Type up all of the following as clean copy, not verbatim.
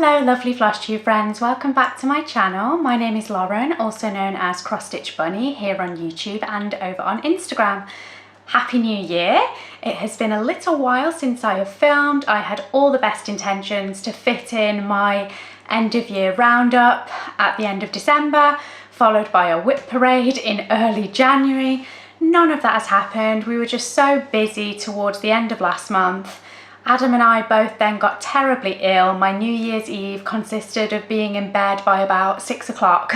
Hello lovely Flosstube friends, welcome back to my channel. My name is Lauren, also known as Cross Stitch Bunny here on YouTube and over on Instagram. Happy New Year! It has been a little while since I have filmed. I had all the best intentions to fit in my end of year roundup at the end of December, followed by a whip parade in early January. None of that has happened. We were just so busy towards the end of last month. Adam and I both then got terribly ill. My New Year's Eve consisted of being in bed by about 6 o'clock.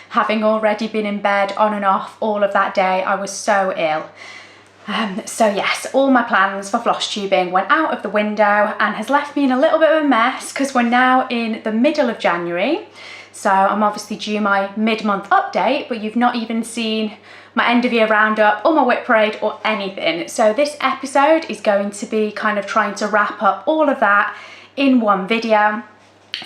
Having already been in bed on and off all of that day, I was so ill. So yes, all my plans for floss tubing went out of the window and has left me in a little bit of a mess because we're now in the middle of January. So I'm obviously due my mid-month update, but you've not even seen my end of year roundup or my whip parade or anything. So this episode is going to be kind of trying to wrap up all of that in one video.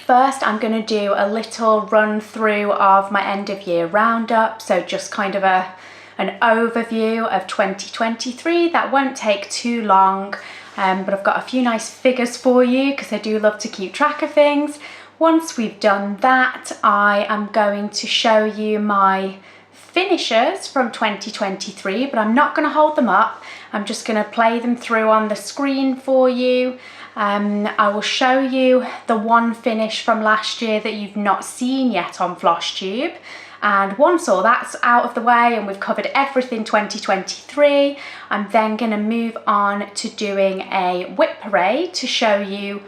First, I'm going to do a little run through of my end of year roundup. So just kind of an overview of 2023. That won't take too long, but I've got a few nice figures for you because I do love to keep track of things. Once we've done that, I am going to show you my finishers from 2023, but I'm not going to hold them up. I'm just going to play them through on the screen for you. I will show you the one finish from last year that you've not seen yet on Flosstube. And once all that's out of the way and we've covered everything 2023, I'm then going to move on to doing a whip parade to show you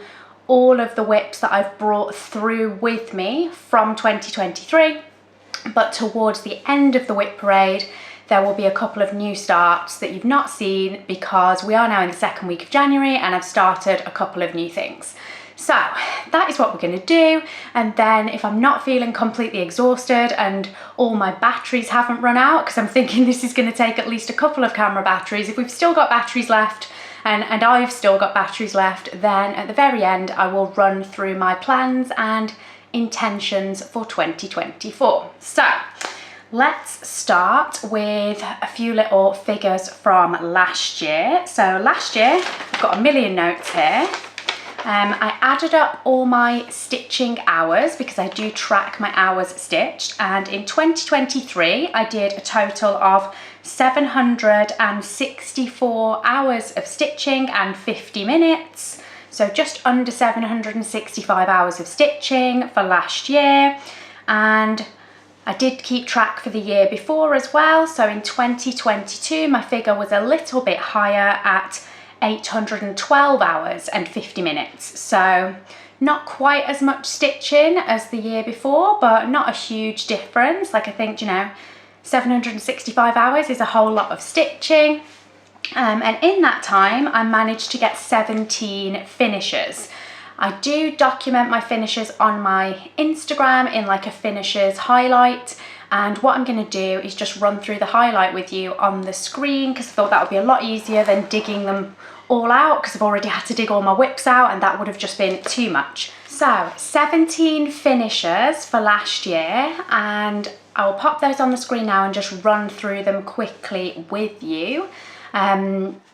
all of the whips that I've brought through with me from 2023. But towards the end of the whip parade, there will be a couple of new starts that you've not seen because we are now in the second week of January and I've started a couple of new things. So that is what we're going to do. And then if I'm not feeling completely exhausted and all my batteries haven't run out, because I'm thinking this is going to take at least a couple of camera batteries, if we've still got batteries left and I've still got batteries left, then at the very end I will run through my plans and intentions for 2024. So let's start with a few little figures from last year. So last year, I've got a million notes here. I added up all my stitching hours because I do track my hours stitched, and in 2023 I did a total of 764 hours of stitching and 50 minutes. So just under 765 hours of stitching for last year. And I did keep track for the year before as well. So in 2022, my figure was a little bit higher at 812 hours and 50 minutes. So not quite as much stitching as the year before, but not a huge difference. Like I think, 765 hours is a whole lot of stitching. And in that time, I managed to get 17 finishers. I do document my finishers on my Instagram in like a finishers highlight. And what I'm going to do is just run through the highlight with you on the screen because I thought that would be a lot easier than digging them all out because I've already had to dig all my whips out and that would have just been too much. So 17 finishers for last year, and I'll pop those on the screen now and just run through them quickly with you.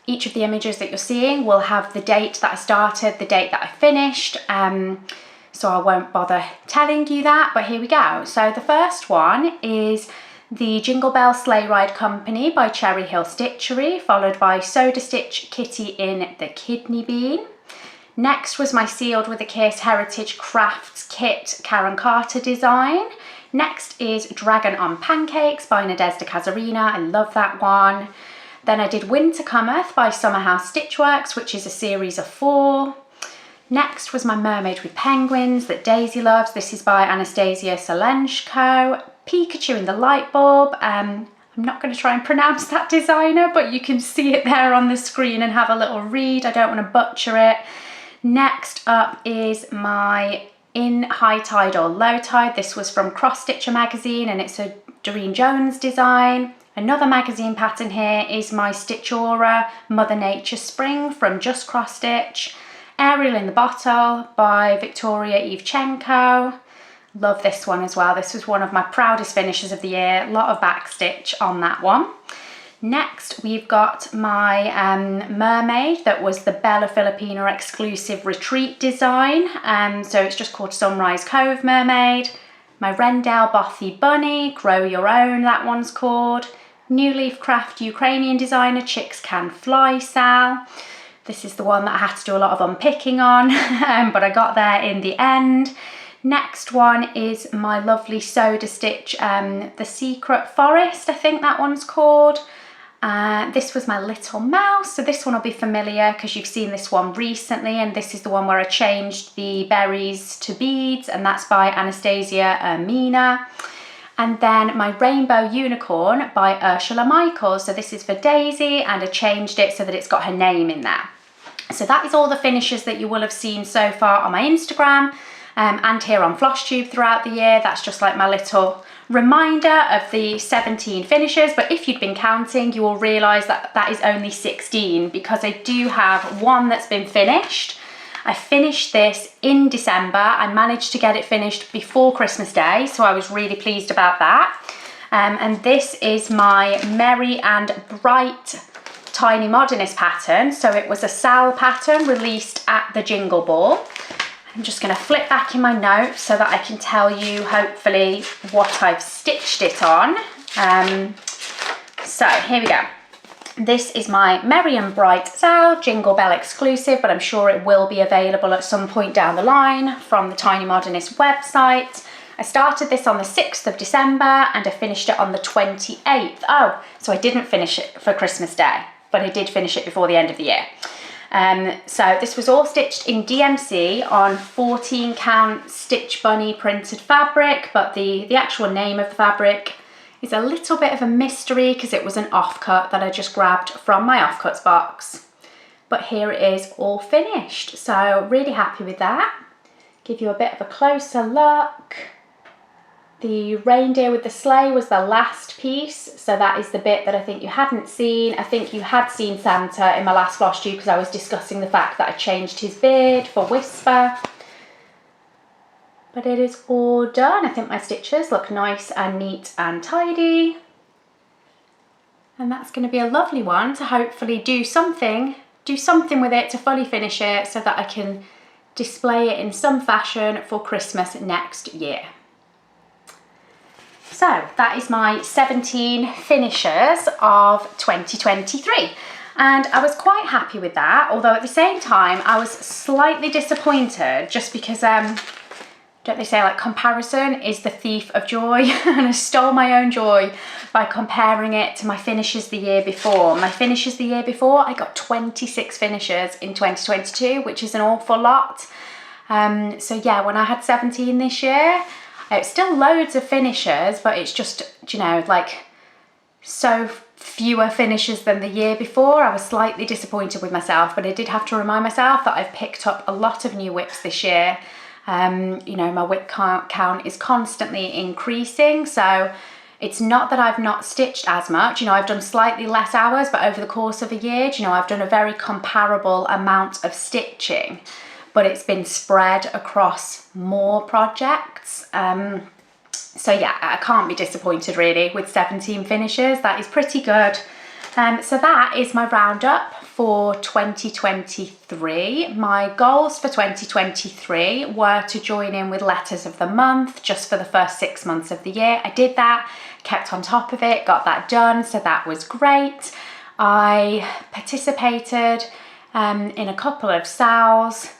Each of the images that you're seeing will have the date that I started, the date that I finished, so I won't bother telling you that, but here we go. So the first one is the Jingle Bell Sleigh Ride Company by Cherry Hill Stitchery, followed by Soda Stitch Kitty in the Kidney Bean. Next was my Sealed with a Kiss Heritage Crafts Kit Karen Carter design. Next is Dragon on Pancakes by Nadezhda Kazarina, I love that one. Then I did Winter Cometh by Summerhouse Stitchworks, which is a series of 4. Next was my Mermaid with Penguins that Daisy loves. This is by Anastasia Solenshko. Pikachu in the Light Bulb. I'm not going to try and pronounce that designer, but you can see it there on the screen and have a little read. I don't want to butcher it. Next up is my In High Tide or Low Tide. This was from Cross Stitcher magazine and it's a Doreen Jones design. Another magazine pattern here is my Stitch Aura Mother Nature Spring from Just Cross Stitch. Ariel in the Bottle by Victoria Evchenko. Love this one as well. This was one of my proudest finishes of the year. A lot of back stitch on that one. Next, we've got my mermaid that was the Bella Filipina exclusive retreat design. So it's just called Sunrise Cove Mermaid. My Rendell Bothy Bunny, Grow Your Own, that one's called. New Leaf Craft Ukrainian designer, Chicks Can Fly Sal. This is the one that I had to do a lot of unpicking on, but I got there in the end. Next one is my lovely Soda Stitch, The Secret Forest, I think that one's called. This was my little mouse, so this one will be familiar because you've seen this one recently, and this is the one where I changed the berries to beads, and that's by Anastasia Mina. And then my Rainbow Unicorn by Ursula Michaels. So this is for Daisy, and I changed it so that it's got her name in there. So that is all the finishes that you will have seen so far on my Instagram and here on Flosstube throughout the year. That's just like my little reminder of the 17 finishes, but if you'd been counting, you will realise that that is only 16 because I do have one that's been finished. I finished this in December. I managed to get it finished before Christmas Day, so I was really pleased about that. And this is my Merry and Bright Tiny Modernist pattern. So it was a Sal pattern released at the Jingle Ball. I'm just going to flip back in my notes so that I can tell you hopefully what I've stitched it on. So here we go. This is my Merry and Bright Sal Jingle Bell exclusive, but I'm sure it will be available at some point down the line from the Tiny Modernist website. I started this on the 6th of December and I finished it on the 28th. Oh, so I didn't finish it for Christmas Day, but I did finish it before the end of the year. So this was all stitched in DMC on 14 count Stitch Bunny printed fabric, but the actual name of the fabric is a little bit of a mystery because it was an offcut that I just grabbed from my offcuts box. But here it is all finished, so really happy with that. Give you a bit of a closer look. The reindeer with the sleigh was the last piece, so that is the bit that I think you hadn't seen. I think you had seen Santa in my last Flosstube because I was discussing the fact that I changed his beard for Whisper. But it is all done. I think my stitches look nice and neat and tidy. And that's going to be a lovely one to hopefully do something with it to fully finish it so that I can display it in some fashion for Christmas next year. So that is my 17 finishes of 2023. And I was quite happy with that, although at the same time I was slightly disappointed just because don't they say like comparison is the thief of joy? And I stole my own joy by comparing it to my finishes the year before. My finishes the year before, I got 26 finishes in 2022, which is an awful lot. So yeah, when I had 17 this year, it's still loads of finishes, but it's just, you know, like so fewer finishes than the year before. I was slightly disappointed with myself, but I did have to remind myself that I've picked up a lot of new WIPs this year. You know, my WIP count is constantly increasing, so it's not that I've not stitched as much. You know, I've done slightly less hours, but over the course of a year, you know, I've done a very comparable amount of stitching, but it's been spread across more projects. So yeah, I can't be disappointed really with 17 finishes. That is pretty good. So that is my roundup for 2023. My goals for 2023 were to join in with Letters of the Month just for the first 6 months of the year. I did that, kept on top of it, got that done, so that was great. I participated in a couple of sales,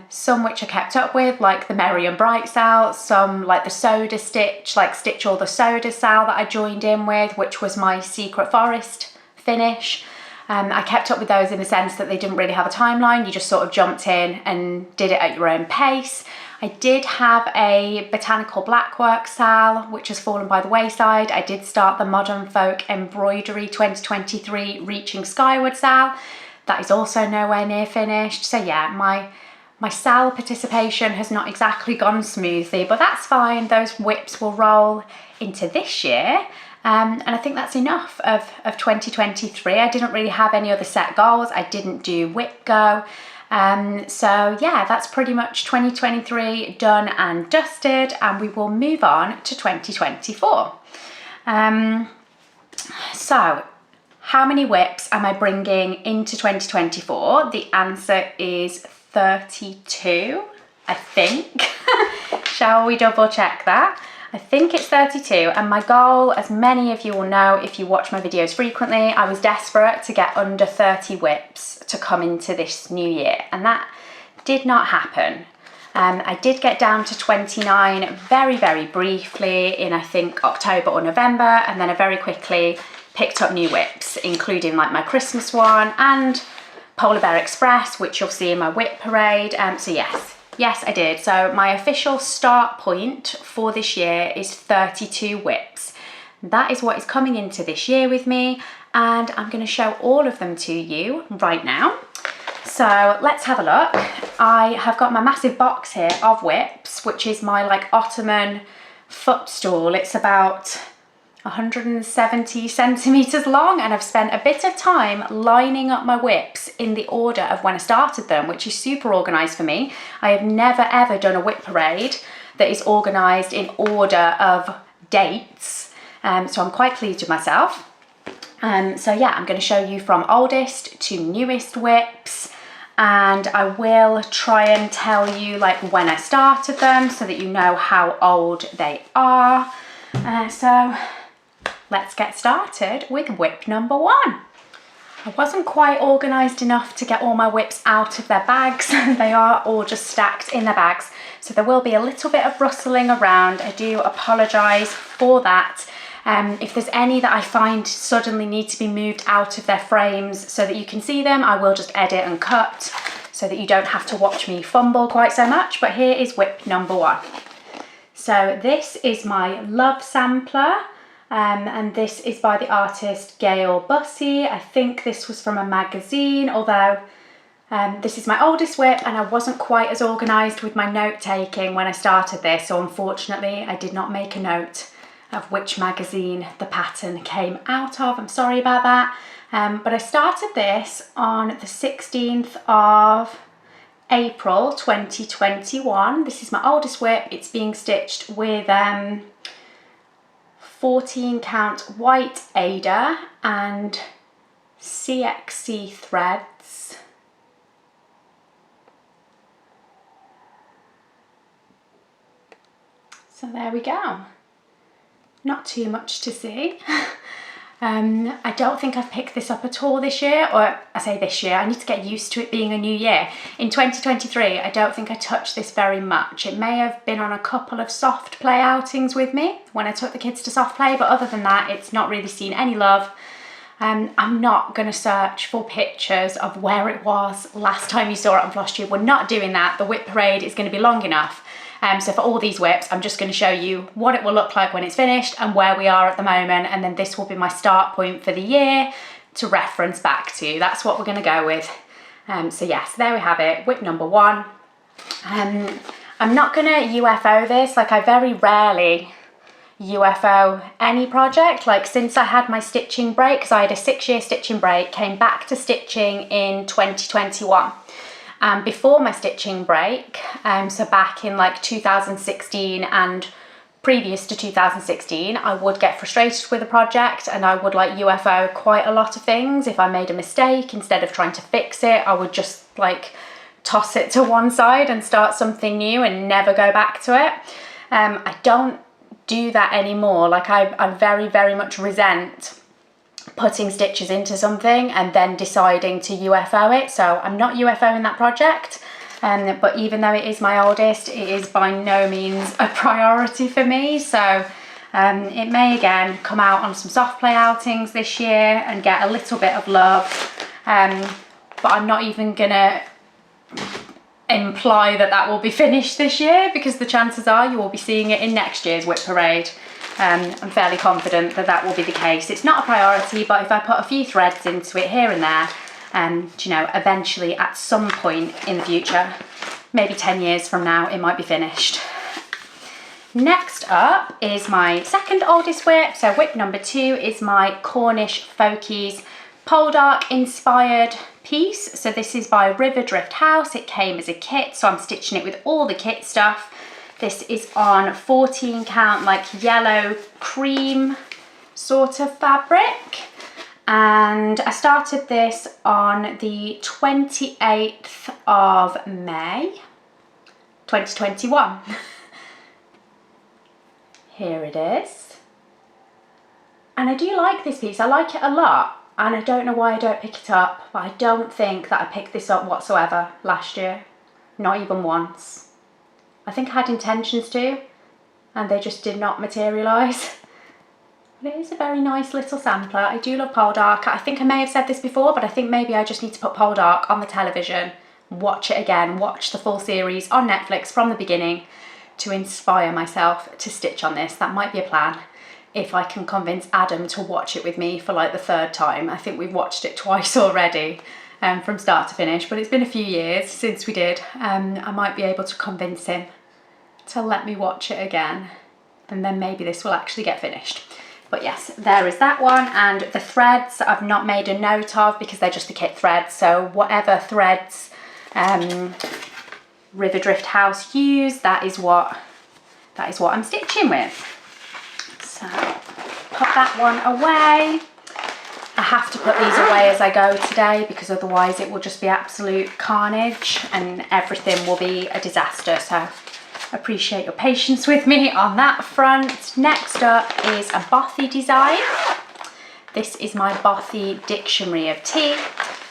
some which I kept up with, like the Merry and Bright sale, some like the Soda Stitch, like Stitch All the Soda sale that I joined in with, which was my Secret Forest finish. I kept up with those in the sense that they didn't really have a timeline. You just sort of jumped in and did it at your own pace. I did have a Botanical Blackwork sale, which has fallen by the wayside. I did start the Modern Folk Embroidery 2023 Reaching Skyward sale. That is also nowhere near finished. So yeah, my sale participation has not exactly gone smoothly, but that's fine. Those WIPs will roll into this year. And I think that's enough of 2023. I didn't really have any other set goals. I didn't do WIP Go. So yeah, that's pretty much 2023 done and dusted, and we will move on to 2024. So how many whips am I bringing into 2024? The answer is 32, I think. Shall we double check that? I think it's 32, and my goal, as many of you will know if you watch my videos frequently, I was desperate to get under 30 whips to come into this new year, and that did not happen. I did get down to 29 very, very briefly in, I think, October or November, and then I very quickly picked up new whips, including like my Christmas one and Polar Bear Express, which you'll see in my whip parade. So yes, I did. So my official start point for this year is 32 whips. That is what is coming into this year with me, and I'm going to show all of them to you right now. So let's have a look. I have got my massive box here of whips, which is my like Ottoman footstool. It's about 170 centimeters long, and I've spent a bit of time lining up my whips in the order of when I started them, which is super organized for me. I have never ever done a whip parade that is organized in order of dates, so I'm quite pleased with myself. So yeah, I'm going to show you from oldest to newest whips, and I will try and tell you like when I started them so that you know how old they are. So let's get started with whip number 1. I wasn't quite organised enough to get all my whips out of their bags. They are all just stacked in their bags, so there will be a little bit of rustling around. I do apologise for that. If there's any that I find suddenly need to be moved out of their frames so that you can see them, I will just edit and cut so that you don't have to watch me fumble quite so much. But here is whip number 1. So this is my Love sampler, and this is by the artist Gail Bussey. I think this was from a magazine, although this is my oldest whip, and I wasn't quite as organised with my note taking when I started this, so unfortunately I did not make a note of which magazine the pattern came out of. I'm sorry about that, but I started this on the 16th of April 2021. This is my oldest whip. It's being stitched with 14 count white Ada and CXC threads. So there we go. Not too much to see. I don't think I've picked this up at all this year, or I say this year, I need to get used to it being a new year. In 2023, I don't think I touched this very much. It may have been on a couple of soft play outings with me when I took the kids to soft play, but other than that, it's not really seen any love. I'm not going to search for pictures of where it was last time you saw it on Flosstube. We're not doing that. The whip parade is going to be long enough. So for all these whips, I'm just going to show you what it will look like when it's finished and where we are at the moment, and then this will be my start point for the year to reference back to. That's what we're going to go with. So yes, there we have it, whip number 1. I'm not going to UFO this, like I very rarely UFO any project. Like since I had my stitching break, because I had a 6-year stitching break, came back to stitching in 2021. Before my stitching break, so back in like 2016 and previous to 2016, I would get frustrated with a project and I would like UFO quite a lot of things. If I made a mistake, instead of trying to fix it, I would just like toss it to one side and start something new and never go back to it. I don't do that anymore. Like I very, very much resent putting stitches into something and then deciding to UFO it. So I'm not UFOing that project, but even though it is my oldest, it is by no means a priority for me. So it may again come out on some soft play outings this year and get a little bit of love, but I'm not even gonna imply that that will be finished this year, because the chances are you will be seeing it in next year's whip parade. I'm fairly confident that that will be the case. It's not a priority, but if I put a few threads into it here and there, you know, eventually at some point in the future, maybe 10 years from now, it might be finished. Next up is my second oldest whip. So whip number 2 is my Cornish Folkies Poldark inspired piece. So this is by River Drift House. It came as a kit, so I'm stitching it with all the kit stuff. This is on 14 count, like yellow cream sort of fabric. And I started this on the 28th of May 2021. Here it is. And I do like this piece, I like it a lot, and I don't know why I don't pick it up, but I don't think that I picked this up whatsoever last year, not even once. I think I had intentions to, and they just did not materialise. But it is a very nice little sampler. I do love Poldark. I think I may have said this before, but I think maybe I just need to put Poldark on the television, watch it again, watch the full series on Netflix from the beginning to inspire myself to stitch on this. That might be a plan, if I can convince Adam to watch it with me for like the 3rd time. I think we've watched it twice already, from start to finish, but it's been a few years since we did. I might be able to convince him to let me watch it again, and then maybe this will actually get finished. But yes, there is that one. And the threads I've not made a note of because they're just the kit threads. So whatever threads River Drift House use, that is what I'm stitching with. So put that one away. I have to put these away as I go today because otherwise it will just be absolute carnage and everything will be a disaster. So appreciate your patience with me on that front. Next up is a bothy design. This is my bothy Dictionary of Tea.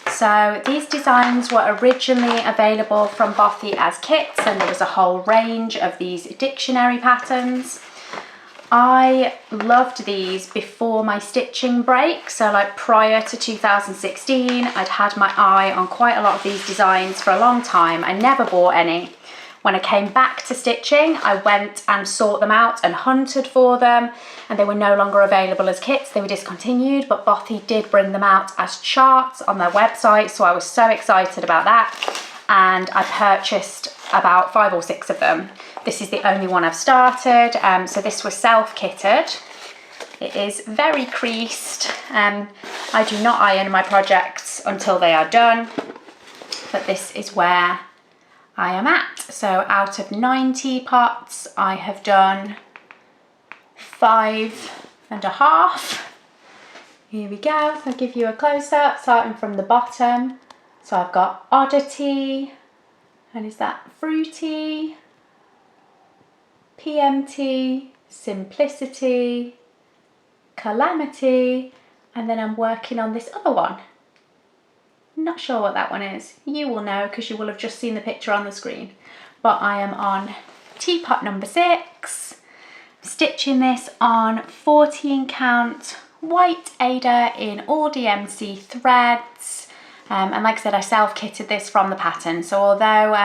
So these designs were originally available from Bothy as kits, and there was a whole range of these dictionary patterns. I loved these before my stitching break, so like prior to 2016, I'd had my eye on quite a lot of these designs for a long time. I never bought any. When I came back to stitching, I went and sought them out and hunted for them, and they were no longer available as kits. They were discontinued, but Bothy did bring them out as charts on their website, so I was so excited about that, and I purchased about 5 or 6 of them. This is the only one I've started, so this was self-kitted. It is very creased. I do not iron my projects until they are done, but this is where I am at. So out of 90 pots, I have done 5.5. Here we go. So I'll give you a close-up, starting from the bottom. So I've got Oddity, and is that Fruity, PMT, Simplicity, Calamity, and then I'm working on this other one. Not sure what that one is. You will know because you will have just seen the picture on the screen. But I am on teapot number 6, stitching this on 14 count white Ada in all DMC threads. And like I said, I self-kitted this from the pattern. So although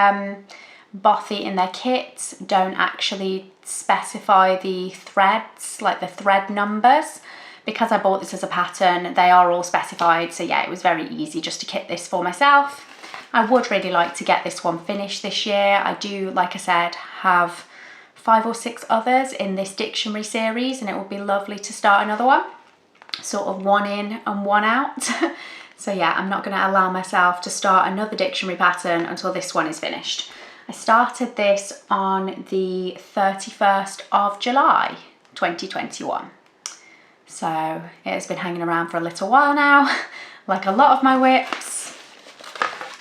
Bothy in their kits don't actually specify the threads, like the thread numbers, because I bought this as a pattern, they are all specified. So yeah, it was very easy just to kit this for myself. I would really like to get this one finished this year. I do, like I said, have 5 or 6 others in this dictionary series, and it would be lovely to start another one. Sort of one in and one out. So yeah, I'm not going to allow myself to start another dictionary pattern until this one is finished. I started this on the 31st of July 2021. So it has been hanging around for a little while now, like a lot of my WIPs.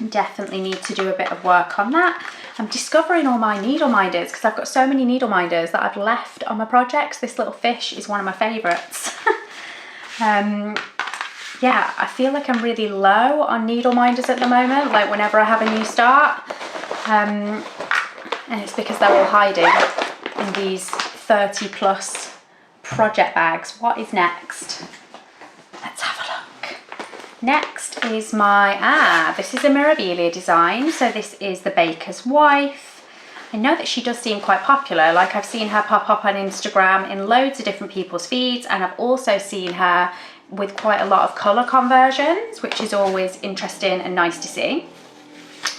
Definitely need to do a bit of work on that. I'm discovering all my needle minders because I've got so many needle minders that I've left on my projects. This little fish is one of my favourites. Yeah, I feel like I'm really low on needle minders at the moment, like whenever I have a new start. And it's because they're all hiding in these 30+ project bags. What is next? Let's have a look. Next is my, this is a Mirabilia design. So this is the Baker's Wife. I know that she does seem quite popular. Like I've seen her pop up on Instagram in loads of different people's feeds, and I've also seen her with quite a lot of colour conversions, which is always interesting and nice to see.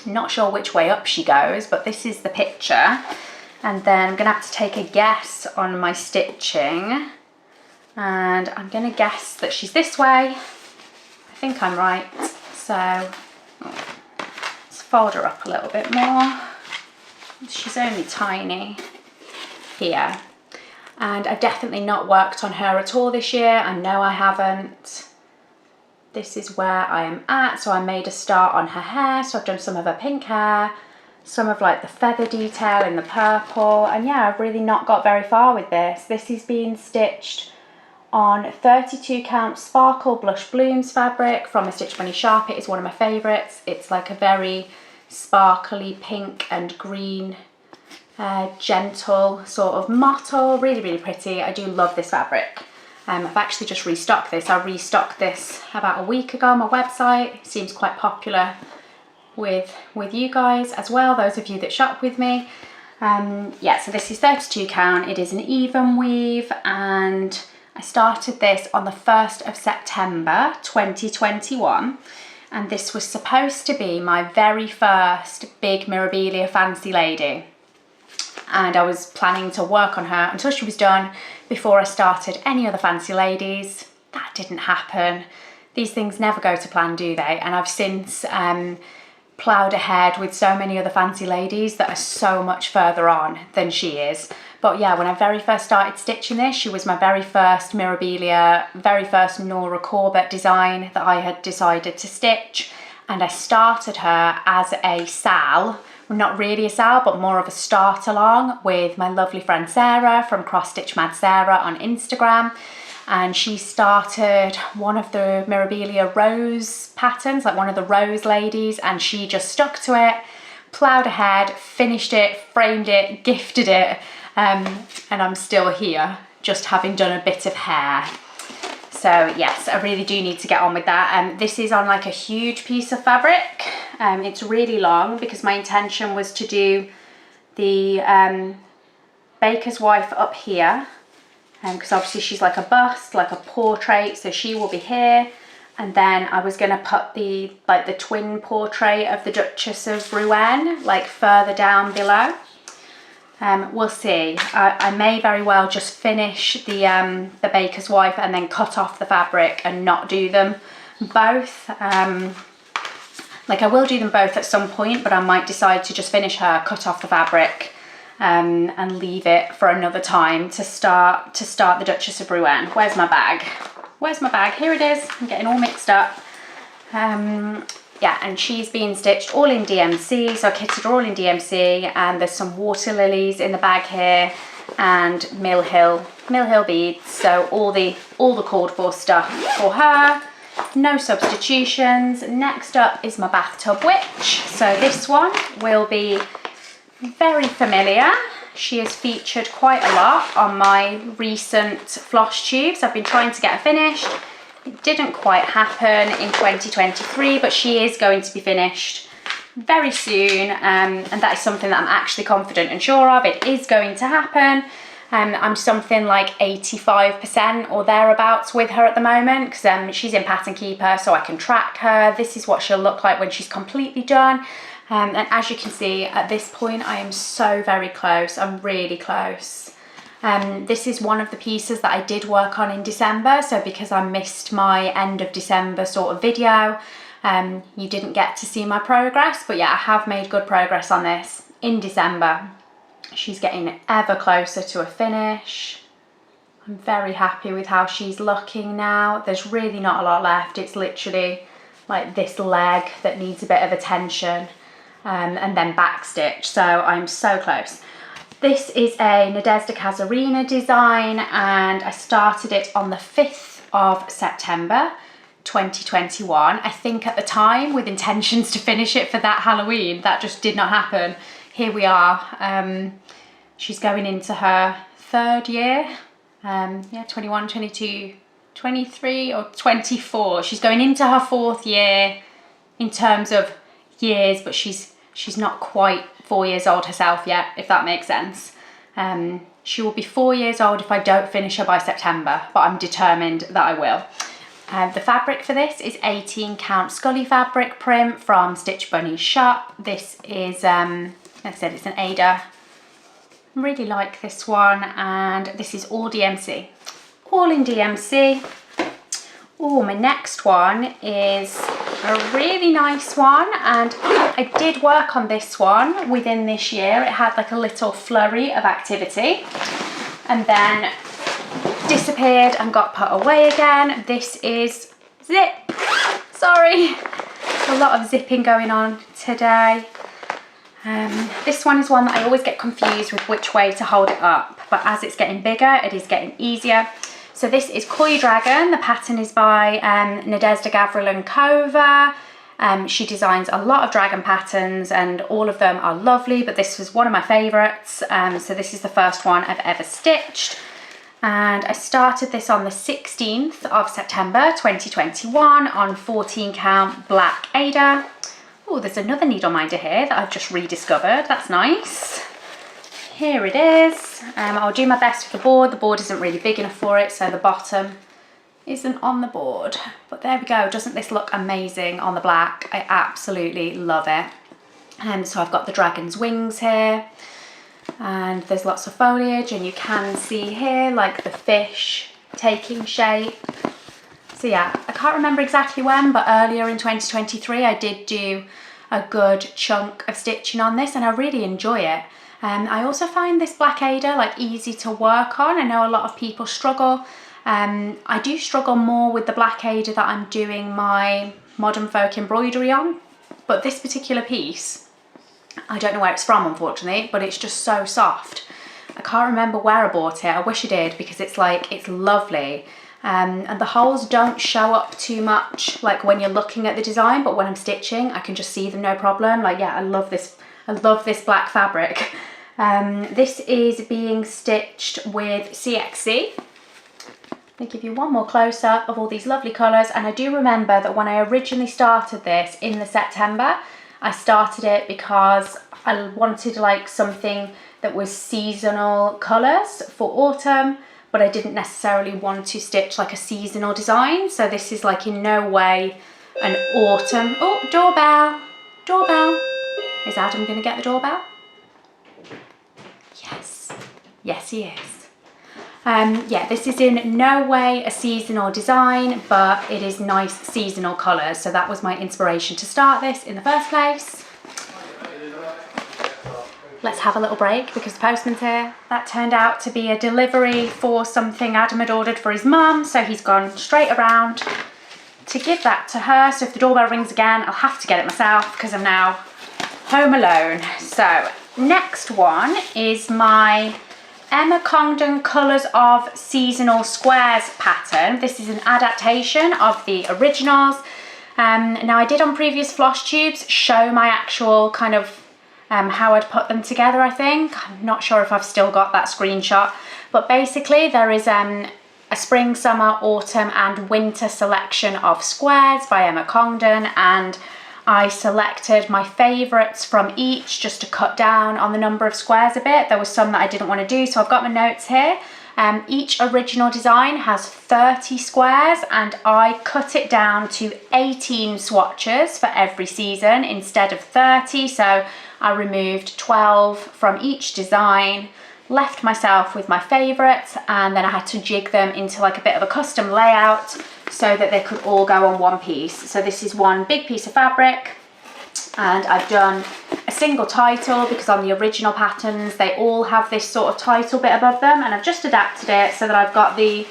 Not sure which way up she goes, but this is the picture. And then I'm gonna have to take a guess on my stitching. And I'm gonna guess that she's this way. I think I'm right. So let's fold her up a little bit more. She's only tiny here. And I've definitely not worked on her at all this year. I know I haven't. this is where I am at. So I made a start on her hair. So I've done some of her pink hair, some of like the feather detail in the purple. And yeah, I've really not got very far with this. This is being stitched on 32 count Sparkle Blush Blooms fabric from a Stitch Bunny shop. It is one of my favourites. It's like a very sparkly pink and green, gentle sort of mottle. Really, really pretty. I do love this fabric. I've actually just restocked this. I restocked this about a week ago on my website. It seems quite popular with you guys as well, those of you that shop with me. Yeah, so this is 32 count. It is an even weave, and I started this on the 1st of September 2021, and this was supposed to be my very first big Mirabilia fancy lady. And I was planning to work on her until she was done before I started any other fancy ladies. That didn't happen. These things never go to plan, do they? And I've since ploughed ahead with so many other fancy ladies that are so much further on than she is. But yeah, when I very first started stitching this, she was my very first Mirabilia, very first Nora Corbett design that I had decided to stitch. And I started her as a sal. Well, not really a sal, but more of a start along with my lovely friend Sarah from Cross Stitch Mad Sarah on Instagram. And she started one of the Mirabilia rose patterns, like one of the rose ladies, and she just stuck to it, ploughed ahead, finished it, framed it, gifted it, and I'm still here, just having done a bit of hair. So yes, I really do need to get on with that. This is on like a huge piece of fabric. It's really long because my intention was to do the baker's wife up here, because obviously she's like a bust, like a portrait, so she will be here. And then I was going to put the twin portrait of the Duchess of Ruan like further down below. We'll see. I may very well just finish the baker's wife and then cut off the fabric and not do them both. Like I will do them both at some point, but I might decide to just finish her, cut off the fabric, and leave it for another time to start the Duchess of Ruan. Where's my bag? Where's my bag? Here it is. I'm getting all mixed up. Yeah, and she's being stitched all in DMC, so I kitted her all in DMC, and there's some water lilies in the bag here, and Mill Hill beads, so all the called for stuff for her. No substitutions. Next up is my bathtub witch. So this one will be very familiar. She has featured quite a lot on my recent floss tubes. I've been trying to get her finished. It didn't quite happen in 2023, but she is going to be finished very soon, and that is something that I'm actually confident and sure of. It is going to happen. I'm something like 85% or thereabouts with her at the moment, because she's in Pattern Keeper, so I can track her. This is what she'll look like when she's completely done. And as you can see, at this point, I am so very close. I'm really close. This is one of the pieces that I did work on in December, so because I missed my end of December sort of video, you didn't get to see my progress, but yeah, I have made good progress on this in December. She's getting ever closer to a finish. I'm very happy with how she's looking now. There's really not a lot left. It's literally like this leg that needs a bit of attention, and then backstitch, so I'm so close. This is a Nadezhda Kazarina design, and I started it on the 5th of September 2021. I think at the time with intentions to finish it for that Halloween. That just did not happen. Here we are. She's going into her 3rd year. Yeah, 21, 22, 23 or 24. She's going into her 4th year in terms of years, but she's not quite 4 years old herself yet, if that makes sense. She will be 4 years old if I don't finish her by September, but I'm determined that I will. The fabric for this is 18 count Scully fabric print from Stitch Bunny's shop. This is, like I said, it's an Ada. I really like this one, and this is all DMC. All in DMC. Oh, my next one is a really nice one, and I did work on this one within this year. It had like a little flurry of activity and then disappeared and got put away again. This is Zip. Sorry. A lot of zipping going on today. This one is one that I always get confused with which way to hold it up, but as it's getting bigger, it is getting easier. So this is Coy Dragon. The pattern is by Nadezhda Gavrilenkova. She designs a lot of dragon patterns and all of them are lovely, but this was one of my favourites. So this is the first one I've ever stitched. And I started this on the 16th of September 2021 on 14 count black Ada. Oh, there's another needle minder here that I've just rediscovered. That's nice. Here it is. I'll do my best with the board. The board isn't really big enough for it, so the bottom isn't on the board. But there we go. Doesn't this look amazing on the black? I absolutely love it. So I've got the dragon's wings here. And there's lots of foliage, and you can see here like the fish taking shape. So yeah, I can't remember exactly when, but earlier in 2023 I did do a good chunk of stitching on this and I really enjoy it. I also find this black Ada like easy to work on. I know a lot of people struggle. I do struggle more with the black Ada that I'm doing my modern folk embroidery on, but this particular piece, I don't know where it's from unfortunately, but it's just so soft. I can't remember where I bought it. I wish I did because it's like, it's lovely. And the holes don't show up too much like when you're looking at the design, but when I'm stitching I can just see them no problem. Like, yeah, I love this black fabric. This is being stitched with CXC. I'll give you one more close up of all these lovely colours. And I do remember that when I originally started this in the September, I started it because I wanted like something that was seasonal colours for autumn, but I didn't necessarily want to stitch like a seasonal design. So this is like in no way an autumn. Oh, doorbell, doorbell. Is Adam gonna get the doorbell? Yes, yes he is. Yeah, this is in no way a seasonal design, but it is nice seasonal colours. So that was my inspiration to start this in the first place. Let's have a little break because the postman's here. That turned out to be a delivery for something Adam had ordered for his mum, so he's gone straight around to give that to her. So if the doorbell rings again, I'll have to get it myself because I'm now home alone. So next one is my Emma Congdon Colours of Seasonal Squares pattern. This is an adaptation of the originals. Now I did on previous floss tubes show my actual kind of how I'd put them together, I think. I'm not sure if I've still got that screenshot, but basically there is a spring, summer, autumn and winter selection of squares by Emma Congdon, and I selected my favourites from each just to cut down on the number of squares a bit. There was some that I didn't want to do, so I've got my notes here. Each original design has 30 squares and I cut it down to 18 swatches for every season instead of 30. So I removed 12 from each design, left myself with my favourites, and then I had to jig them into like a bit of a custom layout so that they could all go on one piece. So this is one big piece of fabric, and I've done a single title because on the original patterns they all have this sort of title bit above them, and I've just adapted it so that I've got the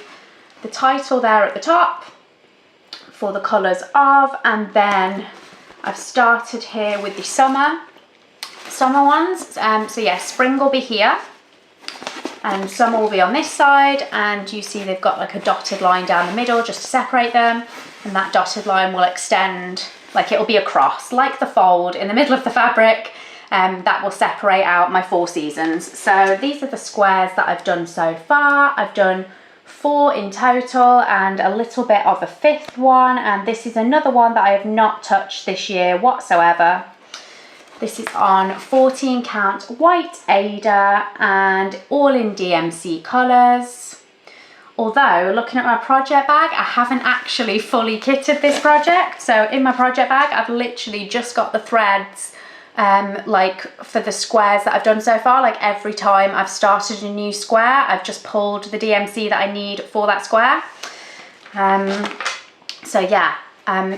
title there at the top for the colours of, and then I've started here with the summer ones. So yeah, spring will be here and summer will be on this side, and you see they've got like a dotted line down the middle just to separate them, and that dotted line will extend, like it'll be a cross like the fold in the middle of the fabric, that will separate out my 4 seasons. So these are the squares that I've done so far. I've done 4 in total and a little bit of a 5th one, and this is another one that I have not touched this year whatsoever. This is on 14 count white Ada and all in DMC colours. Although looking at my project bag, I haven't actually fully kitted this project. So in my project bag, I've literally just got the threads like for the squares that I've done so far. Like every time I've started a new square, I've just pulled the DMC that I need for that square. So yeah.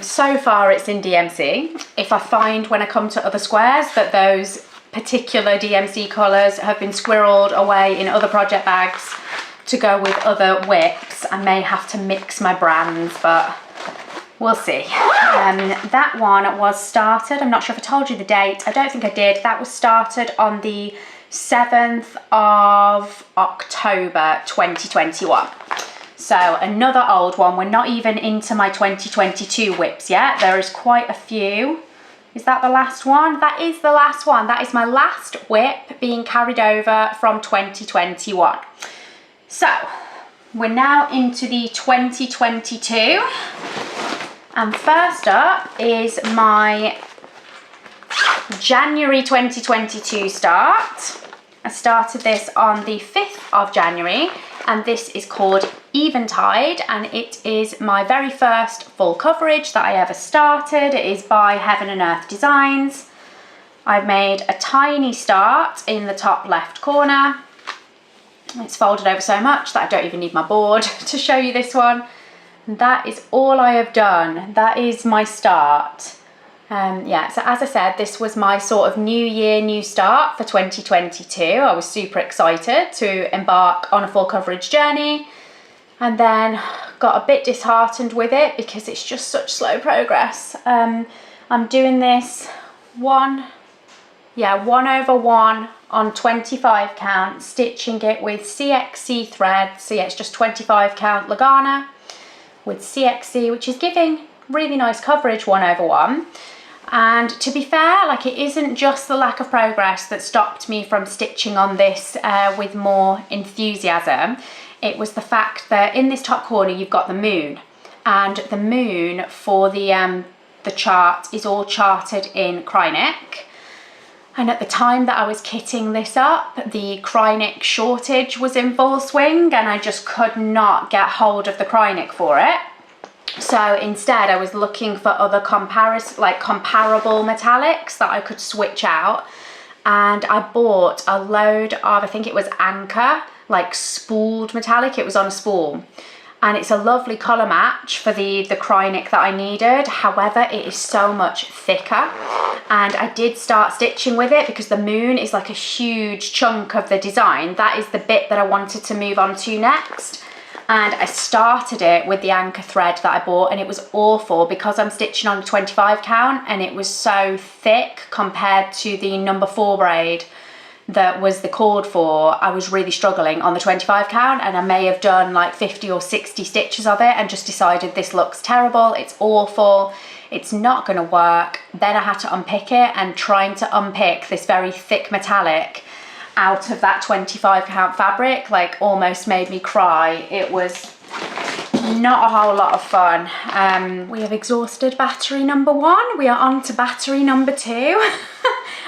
So far it's in DMC. If I find when I come to other squares that those particular DMC colours have been squirreled away in other project bags to go with other WIPs, I may have to mix my brands, but we'll see. That one was started, I'm not sure if I told you the date, I don't think I did. That was started on the 7th of October 2021. So another old one. We're not even into my 2022 whips yet. There is quite a few. Is that the last one? That is the last one. That is my last whip being carried over from 2021. So we're now into the 2022. And first up is my January 2022 start. I started this on the 5th of January, and this is called Eventide, and it is my very first full coverage that I ever started. It is by Heaven and Earth Designs. I've made a tiny start in the top left corner. It's folded over so much that I don't even need my board to show you this one. And that is all I have done. That is my start. Yeah, so as I said, this was my sort of new year, new start for 2022. I was super excited to embark on a full coverage journey, and then got a bit disheartened with it because it's just such slow progress. I'm doing this 1/1 on 25 count, stitching it with CXC thread. So yeah, it's just 25 count Lagana with CXC, which is giving really nice coverage 1/1. And to be fair, like, it isn't just the lack of progress that stopped me from stitching on this with more enthusiasm. It was the fact that in this top corner you've got the moon, and the moon for the chart is all charted in Krynic. And at the time that I was kitting this up, the Krynic shortage was in full swing, and I just could not get hold of the Krynic for it. So instead I was looking for other comparable metallics that I could switch out, and I bought a load of, I think it was Anchor, like spooled metallic. It was on a spool, and it's a lovely colour match for the Krynic that I needed. However, it is so much thicker, and I did start stitching with it because the moon is like a huge chunk of the design. That is the bit that I wanted to move on to next. And I started it with the Anchor thread that I bought, and it was awful because I'm stitching on a 25 count, and it was so thick compared to the number 4 braid that was the cord for. I was really struggling on the 25 count, and I may have done like 50 or 60 stitches of it and just decided this looks terrible, it's awful, it's not going to work. Then I had to unpick it, and trying to unpick this very thick metallic out of that 25 count fabric like almost made me cry. It was not a whole lot of fun. We have exhausted battery number 1. We are on to battery number 2.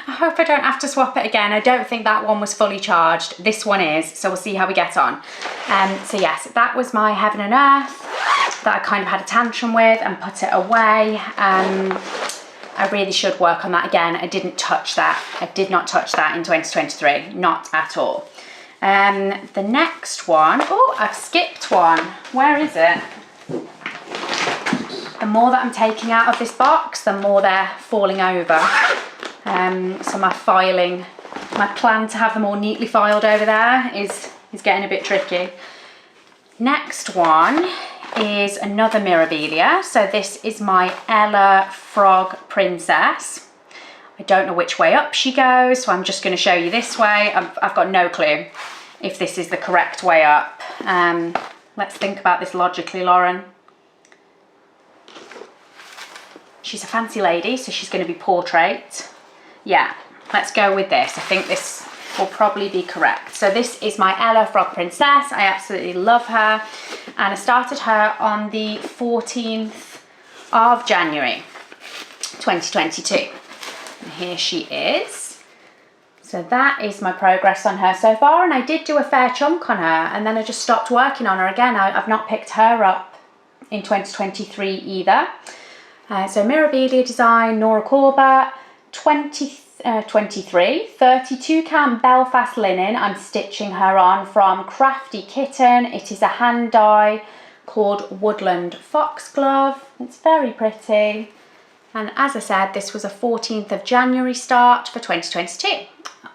I hope I don't have to swap it again. I don't think that one was fully charged. This one is, so we'll see how we get on. So yes, that was my Heaven and Earth that I kind of had a tantrum with and put it away. I really should work on that again. I didn't touch that. I did not touch that in 2023, not at all. The next one, oh, I've skipped one. Where is it? The more that I'm taking out of this box, the more they're falling over. So my plan to have them all neatly filed over there is getting a bit tricky. Next one is another Mirabilia. So this is my Ella Frog Princess. I don't know which way up she goes, so I'm just going to show you this way. I've got no clue if this is the correct way up. Let's think about this logically, Lauren. She's a fancy lady, so she's going to be portrait. Yeah, let's go with this. I think this will probably be correct. So this is my Ella Frog Princess. I absolutely love her, and I started her on the 14th of January 2022. And here she is. So that is my progress on her so far, and I did do a fair chunk on her, and then I just stopped working on her again. I've not picked her up in 2023 either. So Mirabilia design, Nora Corbett, 23, 32 count Belfast linen. I'm stitching her on from Crafty Kitten. It is a hand dye called Woodland Foxglove. It's very pretty. And as I said, this was a 14th of January start for 2022.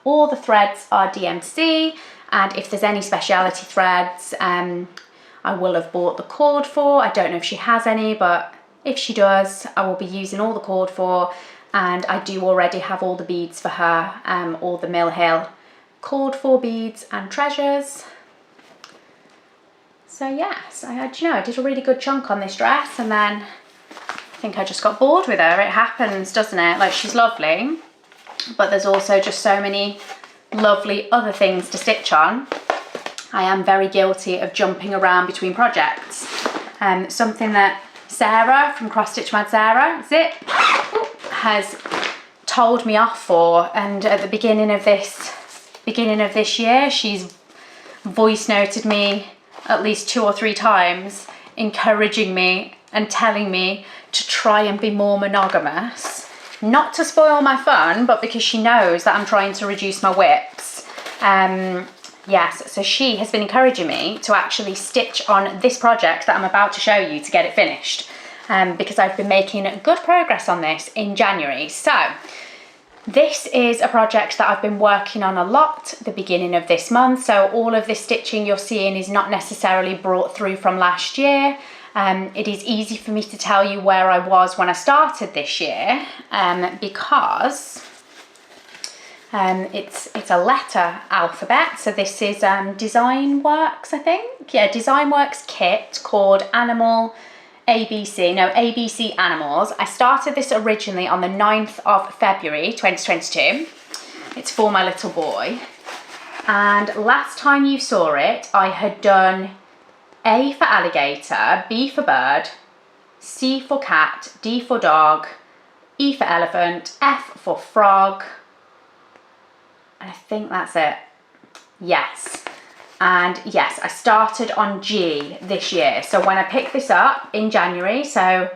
All the threads are DMC, and if there's any speciality threads, I will have bought the cord for. I don't know if she has any, but If she does, I will be using all the cord for, and I do already have all the beads for her, all the Mill Hill cord for beads and treasures. So yes, I did a really good chunk on this dress, and then I think I just got bored with her. It happens, doesn't it? Like, she's lovely, but there's also just so many lovely other things to stitch on. I am very guilty of jumping around between projects. Something that Sarah from Cross Stitch Mad Sarah Zip has told me off for, and at the beginning of this year, she's voice noted me at least 2 or 3 times, encouraging me and telling me to try and be more monogamous. Not to spoil my fun, but because she knows that I'm trying to reduce my whips. Yes, so she has been encouraging me to actually stitch on this project that I'm about to show you to get it finished, because I've been making good progress on this in January. So this is a project that I've been working on a lot at the beginning of this month. So all of this stitching you're seeing is not necessarily brought through from last year. It is easy for me to tell you where I was when I started this year, because it's a letter alphabet. So this is Design Works, I think. Yeah, Design Works kit called ABC Animals. I started this originally on the 9th of February 2022. It's for my little boy. And last time you saw it, I had done A for alligator, B for bird, C for cat, D for dog, E for elephant, F for frog, and I think that's it. Yes. And yes, I started on G this year. So when I picked this up in January, so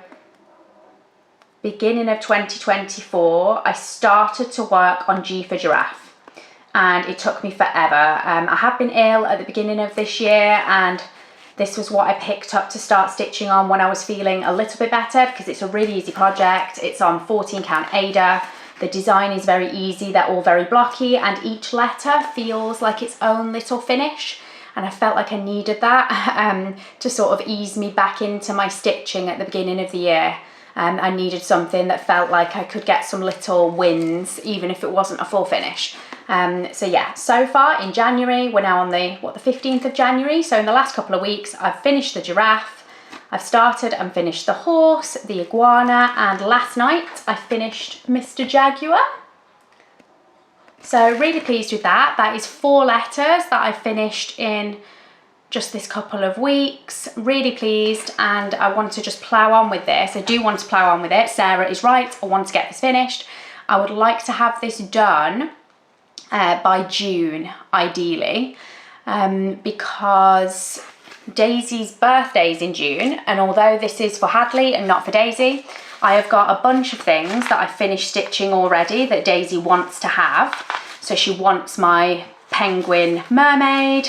beginning of 2024, I started to work on G for giraffe, and it took me forever. I have been ill at the beginning of this year, and this was what I picked up to start stitching on when I was feeling a little bit better, because it's a really easy project. It's on 14 count Ada. The design is very easy, they're all very blocky, and each letter feels like its own little finish, and I felt like I needed that to sort of ease me back into my stitching at the beginning of the year. I needed something that felt like I could get some little wins, even if it wasn't a full finish. So yeah, so far in January, we're now on the 15th of January, so in the last couple of weeks I've finished the giraffe, I've started and finished the horse, the iguana, and last night I finished Mr. Jaguar. So really pleased with that. That is 4 letters that I finished in just this couple of weeks. Really pleased, and I want to just plough on with this. I do want to plough on with it. Sarah is right, I want to get this finished. I would like to have this done by June, ideally, because Daisy's birthday's in June, and although this is for Hadley and not for Daisy, I have got a bunch of things that I finished stitching already that Daisy wants to have. So she wants my penguin mermaid,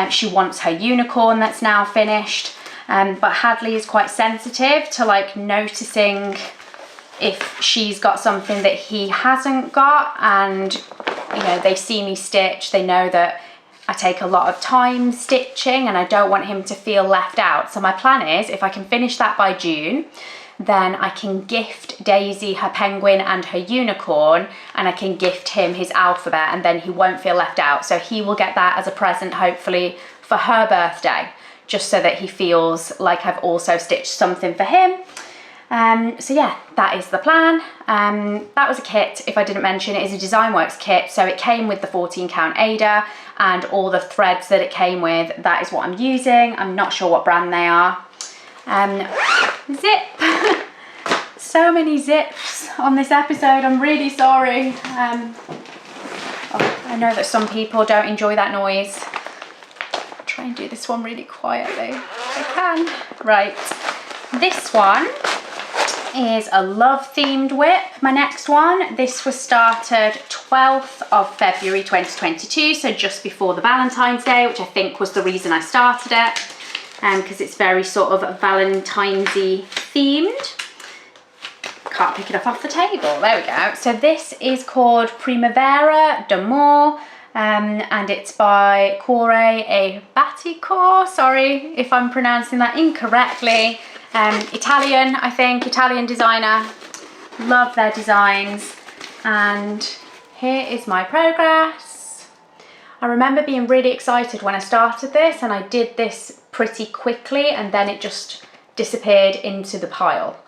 she wants her unicorn that's now finished, but Hadley is quite sensitive to like noticing if she's got something that he hasn't got, and you know, they see me stitch, they know that I take a lot of time stitching and I don't want him to feel left out. So my plan is, if I can finish that by June, then I can gift Daisy her penguin and her unicorn, and I can gift him his alphabet, and then he won't feel left out. So he will get that as a present, hopefully for her birthday, just so that he feels like I've also stitched something for him. So yeah, that is the plan. That was a kit, if I didn't mention, it is a Design Works kit, so it came with the 14 count Ada and all the threads that it came with. That is what I'm using. I'm not sure what brand they are. Zip. So many zips on this episode, I'm really sorry. I know that some people don't enjoy that noise. I'll try and do this one really quietly if I can. Right, this one is a love themed whip, my next one. This was started 12th of February 2022, so just before the Valentine's Day, which I think was the reason I started it, because it's very sort of Valentine's-y themed. Can't pick it up off the table, there we go. So this is called Prim Vera De Mo, and it's by Coy Dragon. Sorry if I'm pronouncing that incorrectly. Italian, I think, Italian designer. Love their designs. And here is my progress. I remember being really excited when I started this, and I did this pretty quickly and then it just disappeared into the pile.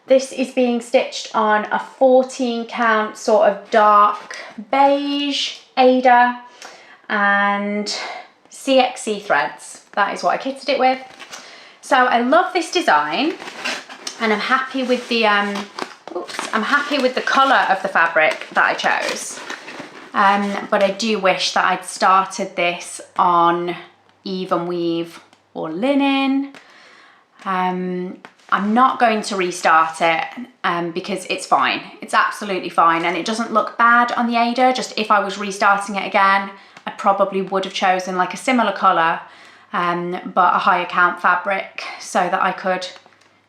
This is being stitched on a 14 count sort of dark beige Ada and CXC threads. That is what I kitted it with. So I love this design, and I'm happy with the I'm happy with the colour of the fabric that I chose. But I do wish that I'd started this on even weave or linen. I'm not going to restart it because it's fine. It's absolutely fine, and it doesn't look bad on the Ada. Just if I was restarting it again, I probably would have chosen like a similar colour, but a higher count fabric so that I could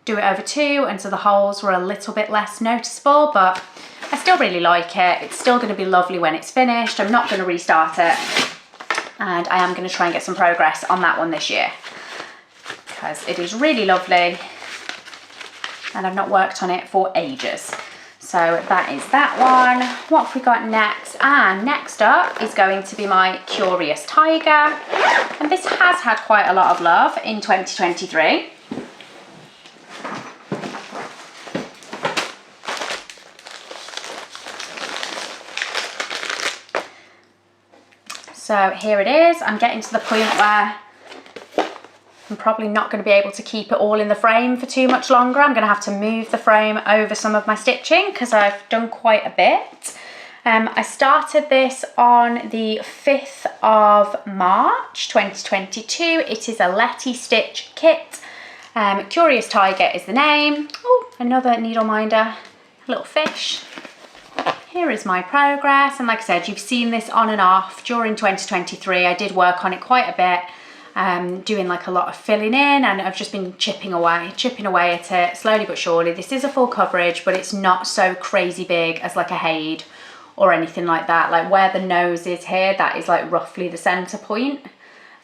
do it over two, and so the holes were a little bit less noticeable, but I still really like it. It's still going to be lovely when it's finished. I'm not going to restart it, and I am going to try and get some progress on that one this year because it is really lovely and I've not worked on it for ages. So that is that one. What have we got next? And next up is going to be my Curious Tiger, and this has had quite a lot of love in 2023. So here it is. I'm getting to the point where I'm probably not going to be able to keep it all in the frame for too much longer. I'm going to have to move the frame over some of my stitching because I've done quite a bit. I started this on the 5th of March 2022. It is a Letty Stitch kit. Curious Tiger is the name. Oh, another needle minder, a little fish. Here is my progress, and like I said, you've seen this on and off during 2023. I did work on it quite a bit. Doing like a lot of filling in, and I've just been chipping away at it slowly but surely. This is a full coverage, but it's not so crazy big as like a Haid or anything like that. Like where the nose is here, that is like roughly the center point.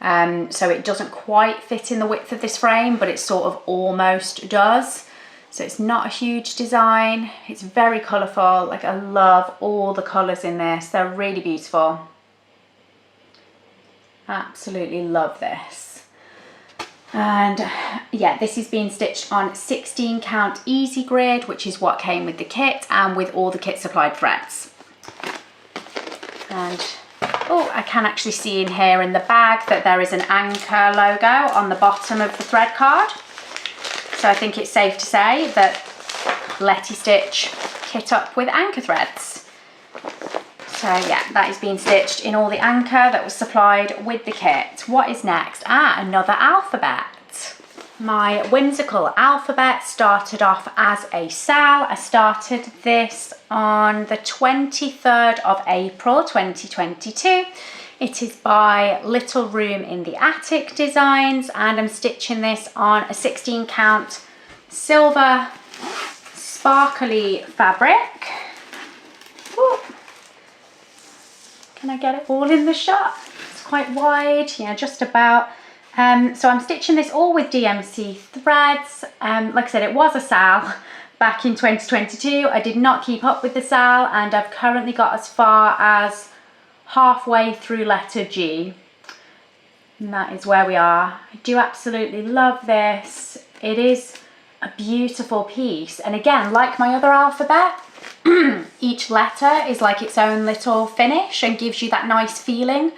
So it doesn't quite fit in the width of this frame, but it sort of almost does. So it's not a huge design. It's very colourful. Like I love all the colours in this. They're really beautiful. Absolutely love this. And yeah, this is being stitched on 16 count easy grid, which is what came with the kit and with all the kit supplied threads. And oh, I can actually see in here in the bag that there is an anchor logo on the bottom of the thread card. So I think it's safe to say that Letty Stitch kit up with anchor threads. So yeah, that is being stitched in all the anchor that was supplied with the kit. What is next? Another alphabet. My Whimsical Alphabet started off as a sal. I started this on the 23rd of April 2022. It is by Little Room in the Attic Designs, and I'm stitching this on a 16 count silver sparkly fabric. Ooh. Can I get it all in the shot? It's quite wide, yeah, just about. So I'm stitching this all with DMC threads. Like I said, it was a sal back in 2022. I did not keep up with the sal, and I've currently got as far as halfway through letter G. And that is where we are. I do absolutely love this. It is a beautiful piece. And again, like my other alphabet, each letter is like its own little finish and gives you that nice feeling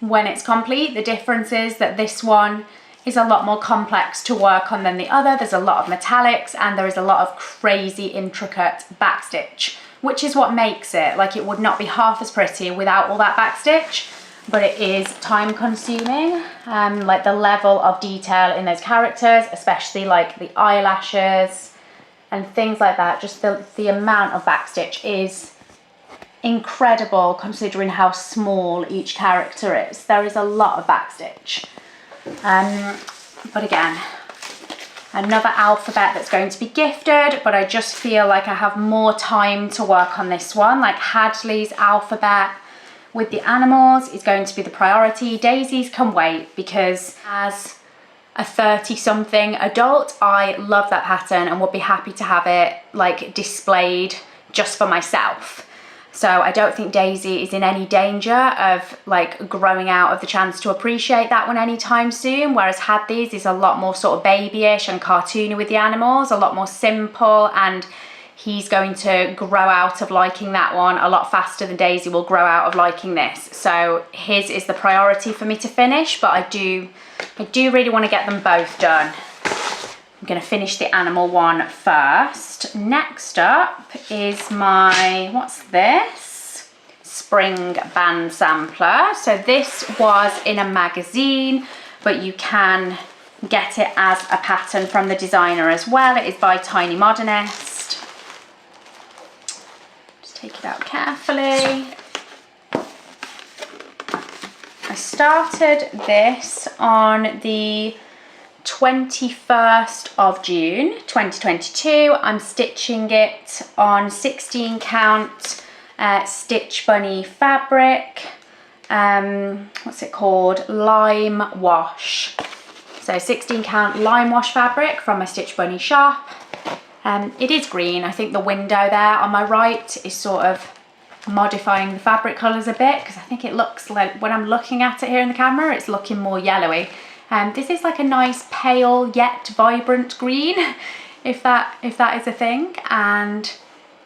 when it's complete. The difference is that this one is a lot more complex to work on than the other. There's a lot of metallics and there is a lot of crazy intricate backstitch, which is what makes it. Like it would not be half as pretty without all that backstitch, but it is time consuming. Like the level of detail in those characters, especially like the eyelashes and things like that, just the amount of backstitch is incredible considering how small each character is. There is a lot of backstitch. But again, another alphabet that's going to be gifted, but I just feel like I have more time to work on this one. Like Hadley's alphabet with the animals is going to be the priority. Daisy's can wait because as a 30-something adult, I love that pattern and would be happy to have it like displayed just for myself. So I don't think Daisy is in any danger of like growing out of the chance to appreciate that one anytime soon, whereas Hadley's is a lot more sort of babyish and cartoony with the animals, a lot more simple, and he's going to grow out of liking that one a lot faster than Daisy will grow out of liking this. So his is the priority for me to finish, but I do really want to get them both done. I'm going to finish the animal one first. Next up is my, what's this? Spring band sampler. So this was in a magazine, but you can get it as a pattern from the designer as well. It is by Tiny Modernist. Just take it out carefully. I started this on the 21st of June 2022. I'm stitching it on 16 count Stitch Bunny fabric, what's it called, lime wash. So 16 count lime wash fabric from my Stitch Bunny shop. It is green. I think the window there on my right is sort of modifying the fabric colours a bit, because I think it looks like, when I'm looking at it here in the camera, it's looking more yellowy. This is like a nice pale yet vibrant green, if that is a thing. And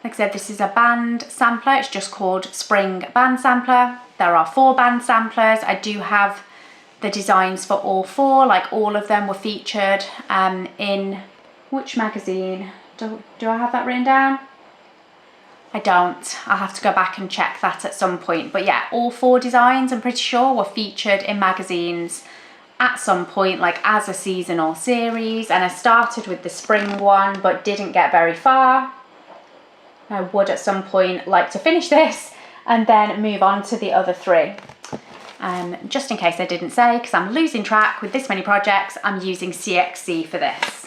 like I said, this is a band sampler. It's just called Spring Band Sampler. There are 4 band samplers. I do have the designs for all 4, like all of them were featured in which magazine? Do I have that written down? I don't. I'll have to go back and check that at some point. But yeah, all 4 designs, I'm pretty sure, were featured in magazines at some point, like as a seasonal series. And I started with the spring one, but didn't get very far. I would at some point like to finish this and then move on to the other 3. Just in case I didn't say, because I'm losing track with this many projects, I'm using CXC for this.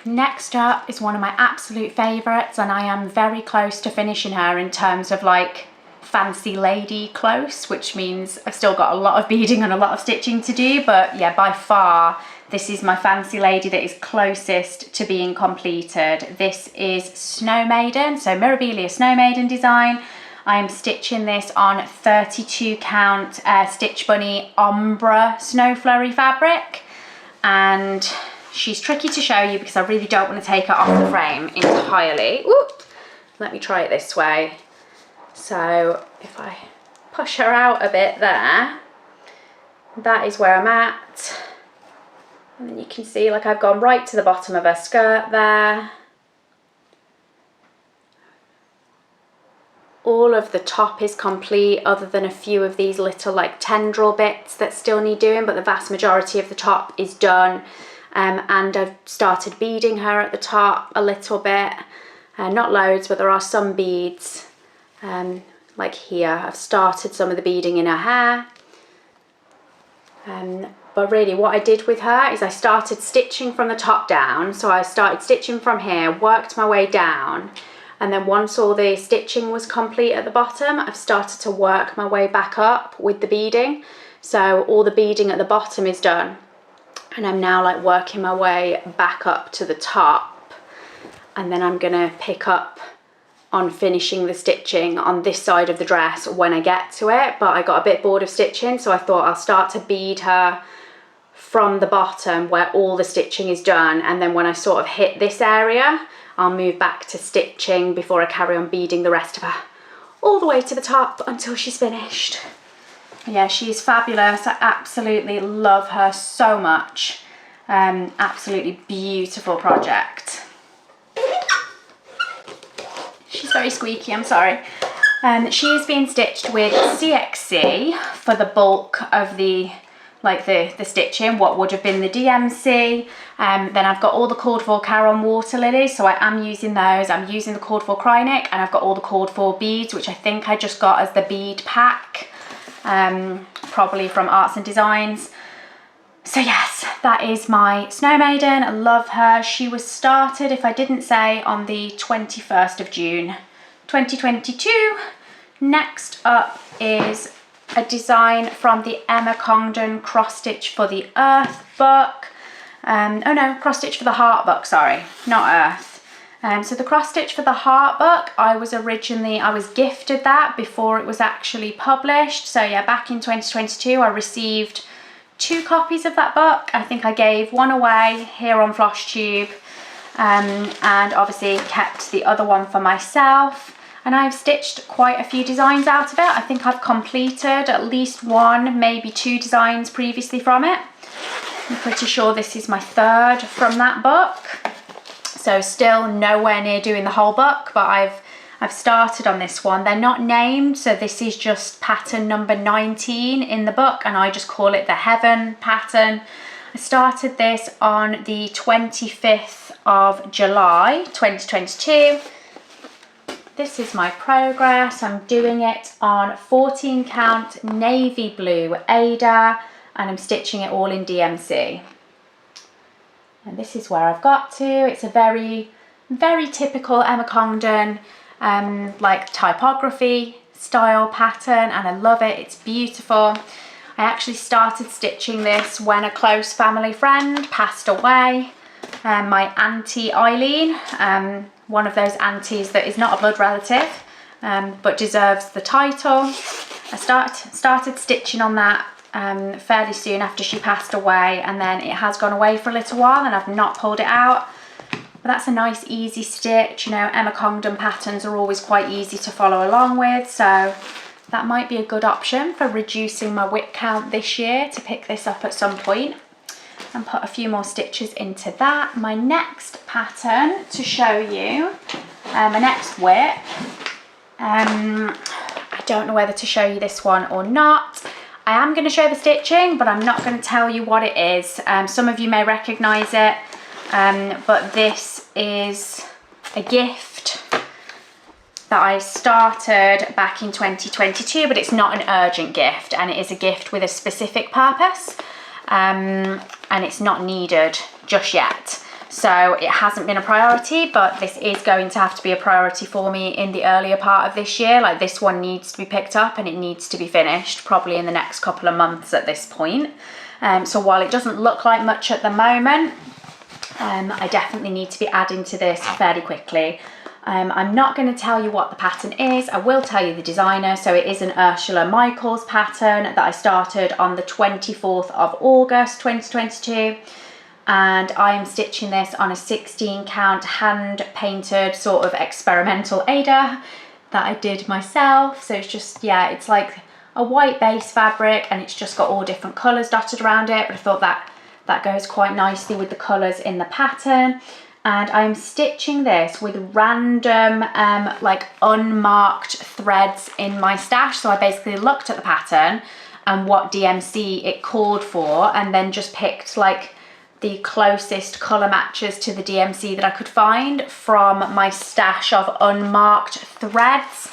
Next up is one of my absolute favourites, and I am very close to finishing her in terms of like fancy lady close, which means I've still got a lot of beading and a lot of stitching to do, but yeah, by far this is my fancy lady that is closest to being completed. This is Snow Maiden, so Mirabilia Snow Maiden design. I am stitching this on 32 count Stitch Bunny Ombre Snow Flurry fabric, and she's tricky to show you because I really don't want to take her off the frame entirely. Ooh, let me try it this way. So if I push her out a bit there, that is where I'm at. And then you can see like I've gone right to the bottom of her skirt there. All of the top is complete other than a few of these little like tendril bits that still need doing, but the vast majority of the top is done. And I've started beading her at the top a little bit. Not loads, but there are some beads. Like here, I've started some of the beading in her hair. But really what I did with her is I started stitching from the top down. So I started stitching from here, worked my way down. And then once all the stitching was complete at the bottom, I've started to work my way back up with the beading. So all the beading at the bottom is done. And I'm now like working my way back up to the top. And then I'm gonna pick up on finishing the stitching on this side of the dress when I get to it, but I got a bit bored of stitching, so I thought I'll start to bead her from the bottom where all the stitching is done, and then when I sort of hit this area, I'll move back to stitching before I carry on beading the rest of her all the way to the top until she's finished. Yeah, she's fabulous. I absolutely love her so much. Absolutely beautiful project. She's very squeaky, I'm sorry. She's been stitched with CXC for the bulk of the stitching, what would have been the DMC. Then I've got all the called for Caron water lilies, so I am using those. I'm using the called for Krynic, and I've got all the called for beads, which I think I just got as the bead pack, probably from Arts and Designs. So yes, that is my Snow Maiden. I love her. She was started, if I didn't say, on the 21st of June 2022. Next up is a design from the Emma Congdon Cross Stitch for the Earth book. Oh no, Cross Stitch for the Heart book, sorry, not Earth. So the Cross Stitch for the Heart book, I was gifted that before it was actually published. So yeah, back in 2022, I received 2 copies of that book. I think I gave one away here on Flosstube, and obviously kept the other one for myself. And I've stitched quite a few designs out of it. I think I've completed at least 1, maybe 2 designs previously from it. I'm pretty sure this is my 3rd from that book. So still nowhere near doing the whole book, but I've started on this one. They're not named, so this is just pattern number 19 in the book, and I just call it the Heaven pattern. I started this on the 25th of July 2022. This is my progress. I'm doing it on 14 count navy blue Ada, and I'm stitching it all in DMC. And this is where I've got to. It's a very, very typical Emma Congdon like typography style pattern, and I love it. It's beautiful. I actually started stitching this when a close family friend passed away. My auntie Eileen, one of those aunties that is not a blood relative, but deserves the title. I started stitching on that fairly soon after she passed away, and then it has gone away for a little while and I've not pulled it out. But that's a nice easy stitch. You know, Emma Congdon patterns are always quite easy to follow along with, so that might be a good option for reducing my WIP count this year, to pick this up at some point and put a few more stitches into that. My next pattern to show you, my next WIP, I don't know whether to show you this one or not. I am going to show the stitching, but I'm not going to tell you what it is. Some of you may recognise it, but this is a gift that I started back in 2022, but it's not an urgent gift, and it is a gift with a specific purpose, and it's not needed just yet. So it hasn't been a priority, but this is going to have to be a priority for me in the earlier part of this year. Like, this one needs to be picked up and it needs to be finished probably in the next couple of months at this point. So while it doesn't look like much at the moment, I definitely need to be adding to this fairly quickly. I'm not going to tell you what the pattern is. I will tell you the designer. So it is an Ursula Michaels pattern that I started on the 24th of August 2022. And I am stitching this on a 16 count hand painted sort of experimental Ada that I did myself. So it's just, yeah, it's like a white base fabric and it's just got all different colours dotted around it, but I thought that goes quite nicely with the colours in the pattern. And I'm stitching this with random like unmarked threads in my stash. So I basically looked at the pattern and what DMC it called for, and then just picked like the closest colour matches to the DMC that I could find from my stash of unmarked threads.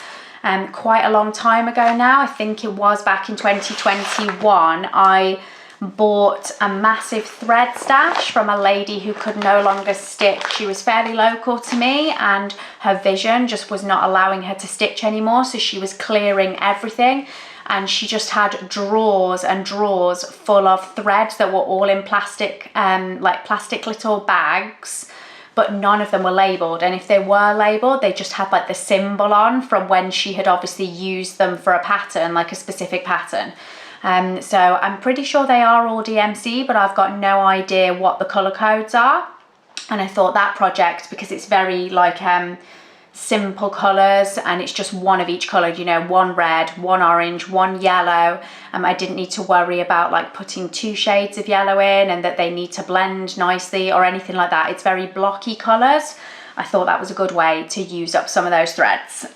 Quite a long time ago now, I think it was back in 2021, I bought a massive thread stash from a lady who could no longer stitch. She was fairly local to me and her vision just was not allowing her to stitch anymore, so she was clearing everything. And she just had drawers and drawers full of threads that were all in plastic, like plastic little bags, but none of them were labelled. And if they were labelled, they just had like the symbol on from when she had obviously used them for a pattern, like a specific pattern. So I'm pretty sure they are all DMC, but I've got no idea what the colour codes are. And I thought that project, because it's very like simple colours and it's just one of each colour, you know, one red, one orange, one yellow. I didn't need to worry about like putting 2 shades of yellow in and that they need to blend nicely or anything like that. It's very blocky colours. I thought that was a good way to use up some of those threads.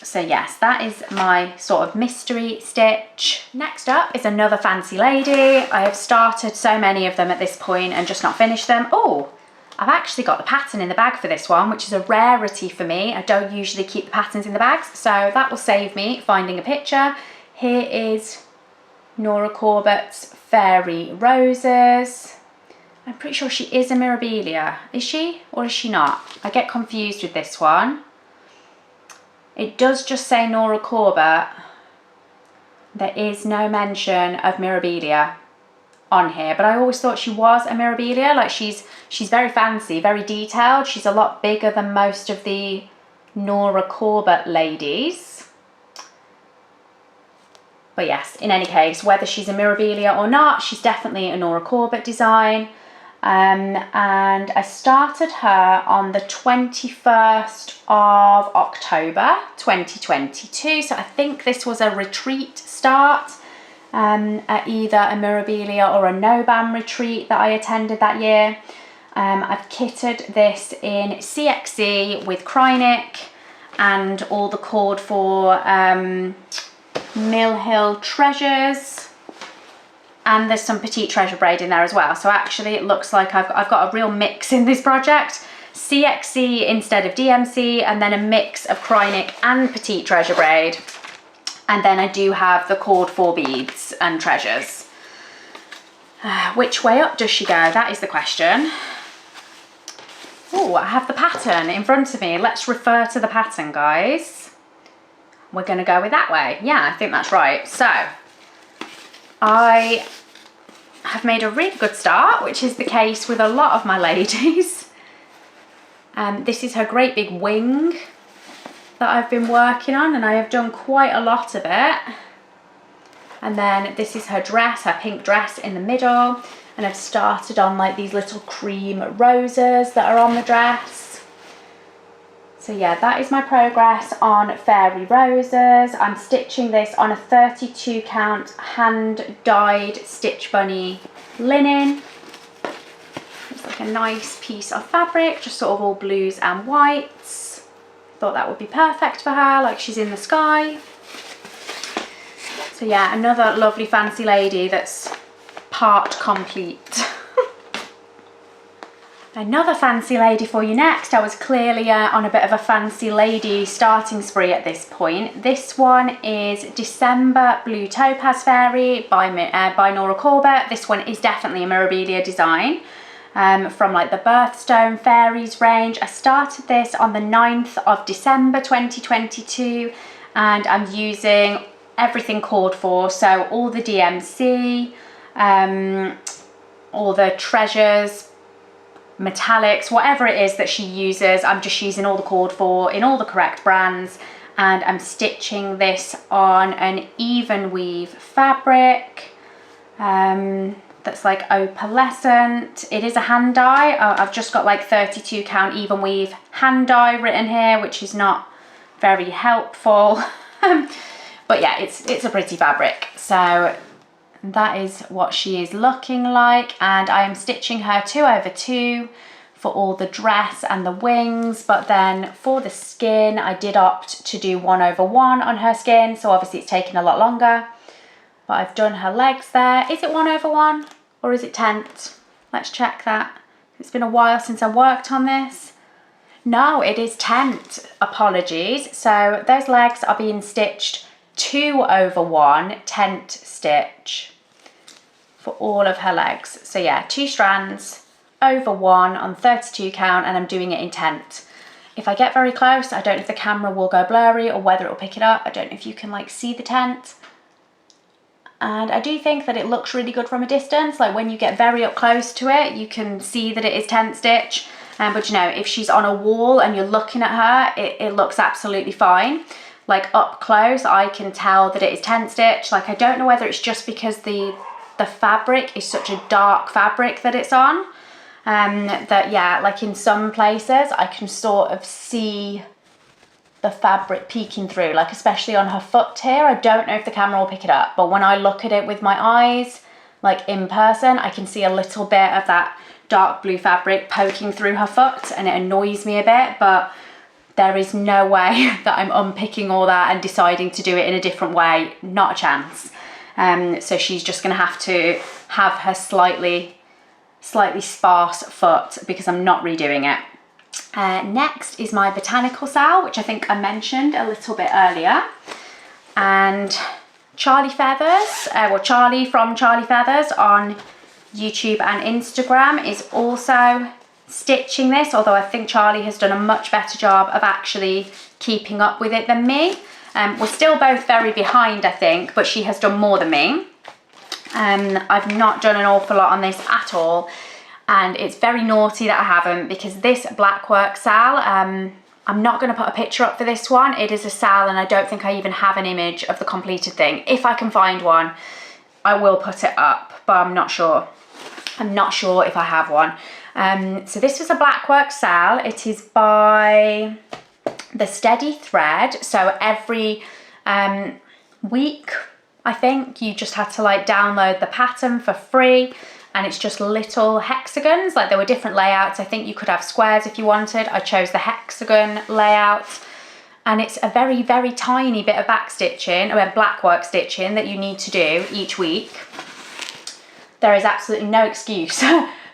So yes, that is my sort of mystery stitch. Next up is another fancy lady. I have started so many of them at this point and just not finished them. Oh, I've actually got the pattern in the bag for this one, which is a rarity for me. I don't usually keep the patterns in the bags, so that will save me finding a picture. Here is Nora Corbett's Fairy Roses. I'm pretty sure she is a Mirabilia. Is she or is she not? I get confused with this one. It does just say Nora Corbett. there is no mention of Mirabilia on here, but I always thought she was a Mirabilia. Like she's very fancy, very detailed. She's a lot bigger than most of the Nora Corbett ladies. But yes, in any case, whether she's a Mirabilia or not, she's definitely a Nora Corbett design. And I started her on the 21st of October 2022. So I think this was a retreat start at either a Mirabilia or a No-Bam retreat that I attended that year. I've kitted this in CXC with Krynic and all the cord for Mill Hill Treasures, and there's some petite treasure braid in there as well. So actually it looks like I've got a real mix in this project. CXC instead of DMC, and then a mix of Krynic and petite treasure braid. And then I do have the cord for beads and treasures. Which way up does she go? That is the question. Oh, I have the pattern in front of me. Let's refer to the pattern, guys. We're going to go with that way. Yeah, I think that's right. So I have made a really good start, which is the case with a lot of my ladies. This is her great big wing that I've been working on, and I have done quite a lot of it. And then this is her dress, her pink dress in the middle, and I've started on like these little cream roses that are on the dress. So yeah, that is my progress on Fairy Roses. I'm stitching this on a 32 count hand dyed Stitch Bunny linen. It's like a nice piece of fabric, just sort of all blues and whites. Thought that would be perfect for her, like she's in the sky. So yeah, another lovely fancy lady that's part complete. Another fancy lady for you next. I was clearly on a bit of a fancy lady starting spree at this point. This one is December Blue Topaz Fairy by Nora Corbett. This one is definitely a Mirabilia design. From like the Birthstone Fairies range. I started this on the 9th of December 2022, and I'm using everything called for, so all the DMC, all the treasures, metallics, whatever it is that she uses, I'm just using all the called for in all the correct brands, and I'm stitching this on an even weave fabric. That's like opalescent. It is a hand dye. I've just got like 32 count even weave hand dye written here, which is not very helpful. But yeah, it's a pretty fabric. So that is what she is looking like, and I am stitching her 2/2 for all the dress and the wings, but then for the skin I did opt to do 1/1 on her skin, so obviously it's taken a lot longer. But I've done her legs there. Is it 1/1 or is it 10th? Let's check that. It's been a while since I worked on this. No, it is 10th. Apologies. So those legs are being stitched 2/1 10th stitch for all of her legs. So yeah, 2 strands over 1 on 32 count, and I'm doing it in 10th. If I get very close, I don't know if the camera will go blurry or whether it'll pick it up. I don't know if you can like see the 10th. And I do think that it looks really good from a distance. Like when you get very up close to it, you can see that it is 10th stitch. But you know, if she's on a wall and you're looking at her, it looks absolutely fine. Like up close, I can tell that it is 10th stitch. Like I don't know whether it's just because the fabric is such a dark fabric that it's on. That yeah, like in some places I can sort of see the fabric peeking through, like especially on her foot here. I don't know if the camera will pick it up, but when I look at it with my eyes, like in person, I can see a little bit of that dark blue fabric poking through her foot, and it annoys me a bit, but there is no way that I'm unpicking all that and deciding to do it in a different way. Not a chance. So she's just gonna have to have her slightly sparse foot because I'm not redoing it. Next is my botanical sow, which I think I mentioned a little bit earlier, and Charlie Feathers, Charlie from Charlie Feathers on YouTube and Instagram is also stitching this, although I think Charlie has done a much better job of actually keeping up with it than me. We're still both very behind, I think, but she has done more than me. I've not done an awful lot on this at all, and it's very naughty that I haven't, because this black work sal, I'm not going to put a picture up for this one. It is a sal, and I don't think I even have an image of the completed thing. If I can find one, I will put it up, but I'm not sure. I'm not sure if I have one. So this was a black work sal. It is by The Steady Thread. So every week, I think, you just had to like download the pattern for free, and it's just little hexagons. Like, there were different layouts. I think you could have squares if you wanted. I chose the hexagon layout, and it's a very, very tiny bit of back stitching, or black work stitching, that you need to do each week. There is absolutely no excuse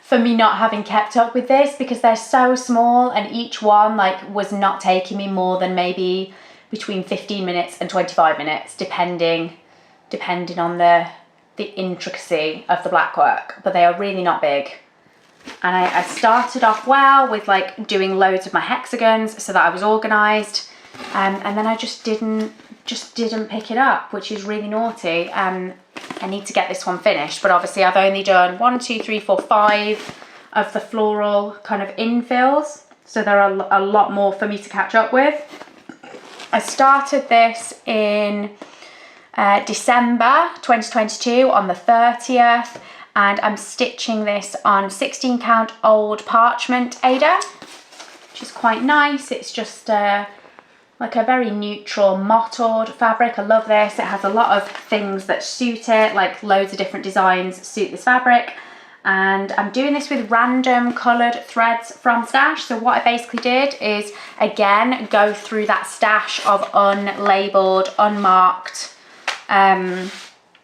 for me not having kept up with this, because they're so small, and each one like was not taking me more than maybe between 15 minutes and 25 minutes, depending on the intricacy of the black work, but they are really not big. And I started off well with like doing loads of my hexagons so that I was organized, and then I just didn't pick it up, which is really naughty. I need to get this one finished, but obviously I've only done 1, 2, 3, 4, 5 of the floral kind of infills, so there are a lot more for me to catch up with. I started this in December 2022 on the 30th, and I'm stitching this on 16 count old parchment Ada, which is quite nice. It's just like a very neutral mottled fabric. I love this. It has a lot of things that suit it, like loads of different designs suit this fabric. And I'm doing this with random coloured threads from stash. So what I basically did is, again, go through that stash of unlabelled, unmarked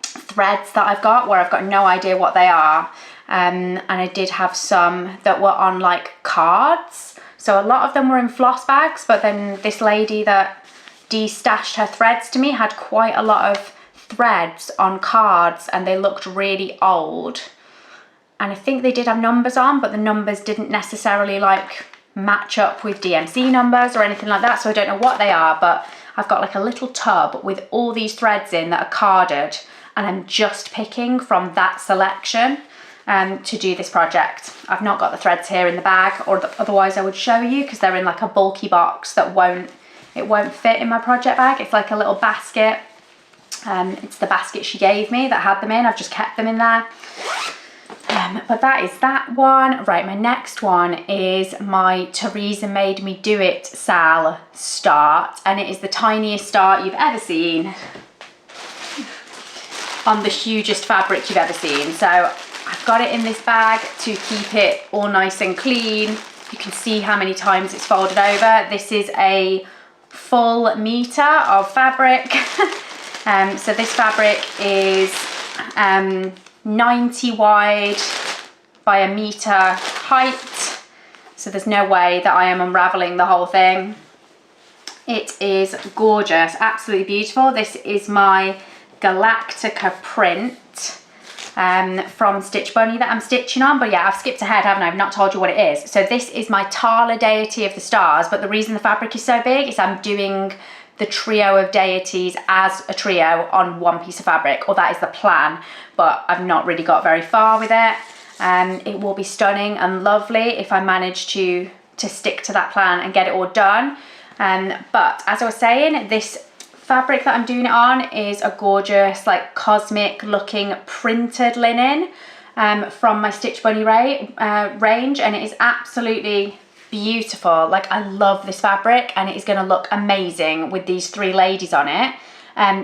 threads that I've got, where I've got no idea what they are. And I did have some that were on like cards. So a lot of them were in floss bags, but then this lady that de-stashed her threads to me had quite a lot of threads on cards, and they looked really old. And I think they did have numbers on, but the numbers didn't necessarily like match up with DMC numbers or anything like that. So I don't know what they are, but I've got like a little tub with all these threads in that are carded, and I'm just picking from that selection to do this project. I've not got the threads here in the bag, or otherwise I would show you, because they're in like a bulky box that won't fit in my project bag. It's like a little basket. It's the basket she gave me that had them in. I've just kept them in there. But that is that one. Right, my next one is my Teresa Made Me Do It Sal start, and it is the tiniest start you've ever seen on the hugest fabric you've ever seen. So I've got it in this bag to keep it all nice and clean. You can see how many times it's folded over. This is a full meter of fabric. So this fabric is 90 wide by a meter height. So there's no way that I am unraveling the whole thing. It is gorgeous, absolutely beautiful. This is my Galactica print from Stitch Bunny that I'm stitching on. But yeah, I've skipped ahead, haven't I? I've not told you what it is. So this is my Tala Deity of the Stars, but the reason the fabric is so big is I'm doing the trio of deities as a trio on one piece of fabric, or that is the plan, but I've not really got very far with it. It will be stunning and lovely if I manage to stick to that plan and get it all done. But as I was saying, this fabric that I'm doing it on is a gorgeous, like cosmic looking printed linen from my Stitch Bunny range, and it is absolutely beautiful. Like, I love this fabric, and it is going to look amazing with these three ladies on it.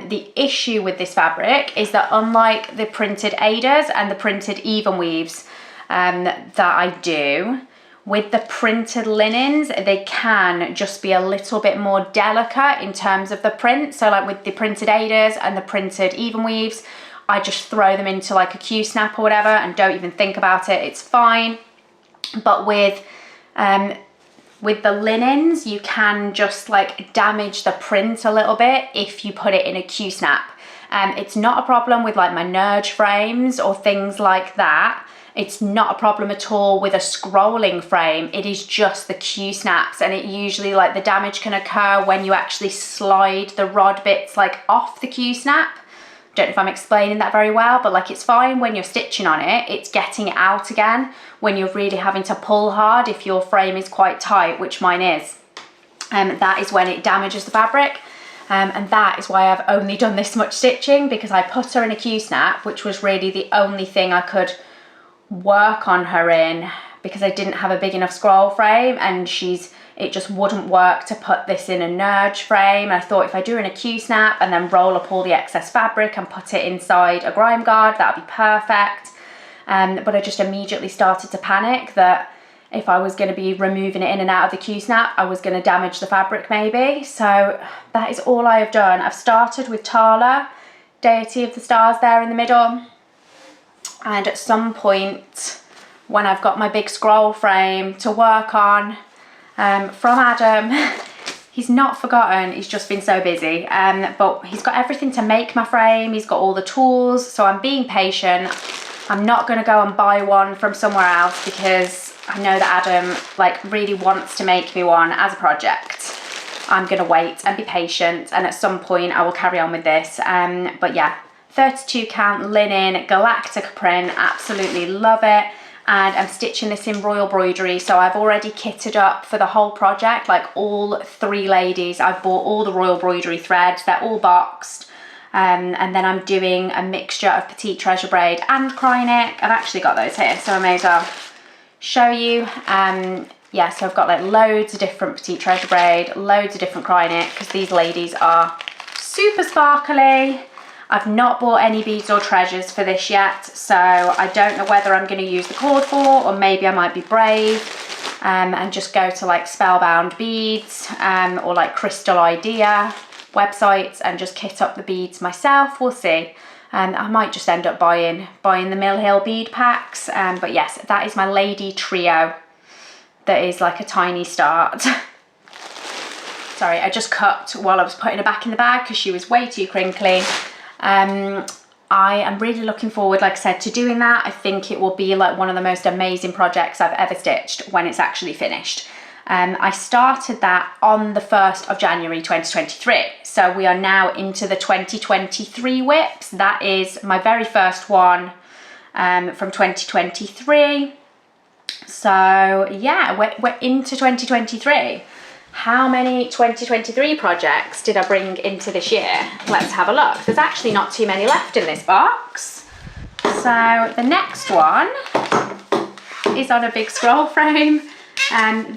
The issue with this fabric is that, unlike the printed Adas and the printed even weaves that I do, with the printed linens, they can just be a little bit more delicate in terms of the print. So like with the printed Adas and the printed even weaves, I just throw them into like a Q-snap or whatever and don't even think about it. It's fine. But with the linens, you can just like damage the print a little bit if you put it in a Q-snap. It's not a problem with like my Nurge frames or things like that. It's not a problem at all with a scrolling frame. It is just the Q-snaps, and it usually, like, the damage can occur when you actually slide the rod bits like off the Q-snap. Don't know if I'm explaining that very well, but like, it's fine when you're stitching on it. It's getting it out again when you're really having to pull hard if your frame is quite tight, which mine is. That is when it damages the fabric. And that is why I've only done this much stitching, because I put her in a Q-snap, which was really the only thing I could work on her in, because I didn't have a big enough scroll frame, and it just wouldn't work to put this in a Nerge frame. I thought if I do in a Q-snap and then roll up all the excess fabric and put it inside a grime guard, that would be perfect. But I just immediately started to panic that if I was going to be removing it in and out of the Q-snap, I was going to damage the fabric maybe. So that is all I have done. I've started with Tala, Deity of the Stars there in the middle. And at some point, when I've got my big scroll frame to work on from Adam, he's not forgotten, he's just been so busy. But he's got everything to make my frame, he's got all the tools, so I'm being patient. I'm not going to go and buy one from somewhere else, because I know that Adam like really wants to make me one as a project. I'm going to wait and be patient, and at some point I will carry on with this. But yeah, 32 count linen galactic print, absolutely love it. And I'm stitching this in Royal Broidery, so I've already kitted up for the whole project, like all 3 ladies. I've bought all the Royal Broidery threads, they're all boxed. And then I'm doing a mixture of Petite Treasure braid and Cryonic. I've actually got those here, so I may as well show you. Yeah, so I've got like loads of different Petite Treasure braid, loads of different Cryonic, because these ladies are super sparkly. I've not bought any beads or treasures for this yet, so I don't know whether I'm going to use the cord for, or maybe I might be brave and just go to like Spellbound Beads or like Crystal Idea websites and just kit up the beads myself. We'll see. I might just end up buying the Mill Hill bead packs. But yes, that is my lady trio. That is like a tiny start. Sorry, I just cut while I was putting her back in the bag because she was way too crinkly. I am really looking forward, like I said, to doing that. I think it will be like one of the most amazing projects I've ever stitched when it's actually finished. I started that on the 1st of January 2023. So we are now into the 2023 WIPs. That is my very first one from 2023. So yeah, we're into 2023. How many 2023 projects did I bring into this year? Let's have a look. There's actually not too many left in this box. So the next one is on a big scroll frame.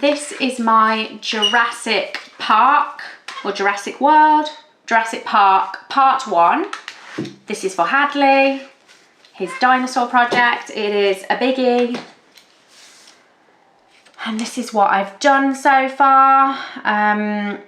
This is my Jurassic Park or Jurassic World, Jurassic Park Part 1. This is for Hadley, his dinosaur project. It is a biggie. And this is what I've done so far. I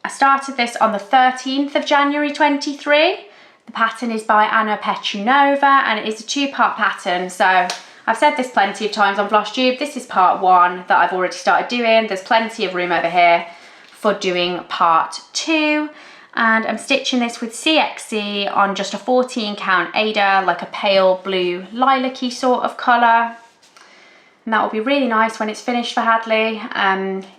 started this on the 13th of January 23. The pattern is by Anna Petronova and it is a 2-part pattern. So I've said this plenty of times on Flosstube. This is part 1 that I've already started doing. There's plenty of room over here for doing part 2. And I'm stitching this with CXC on just a 14 count Ada, like a pale blue lilac-y sort of colour. And that will be really nice when it's finished for Hadley.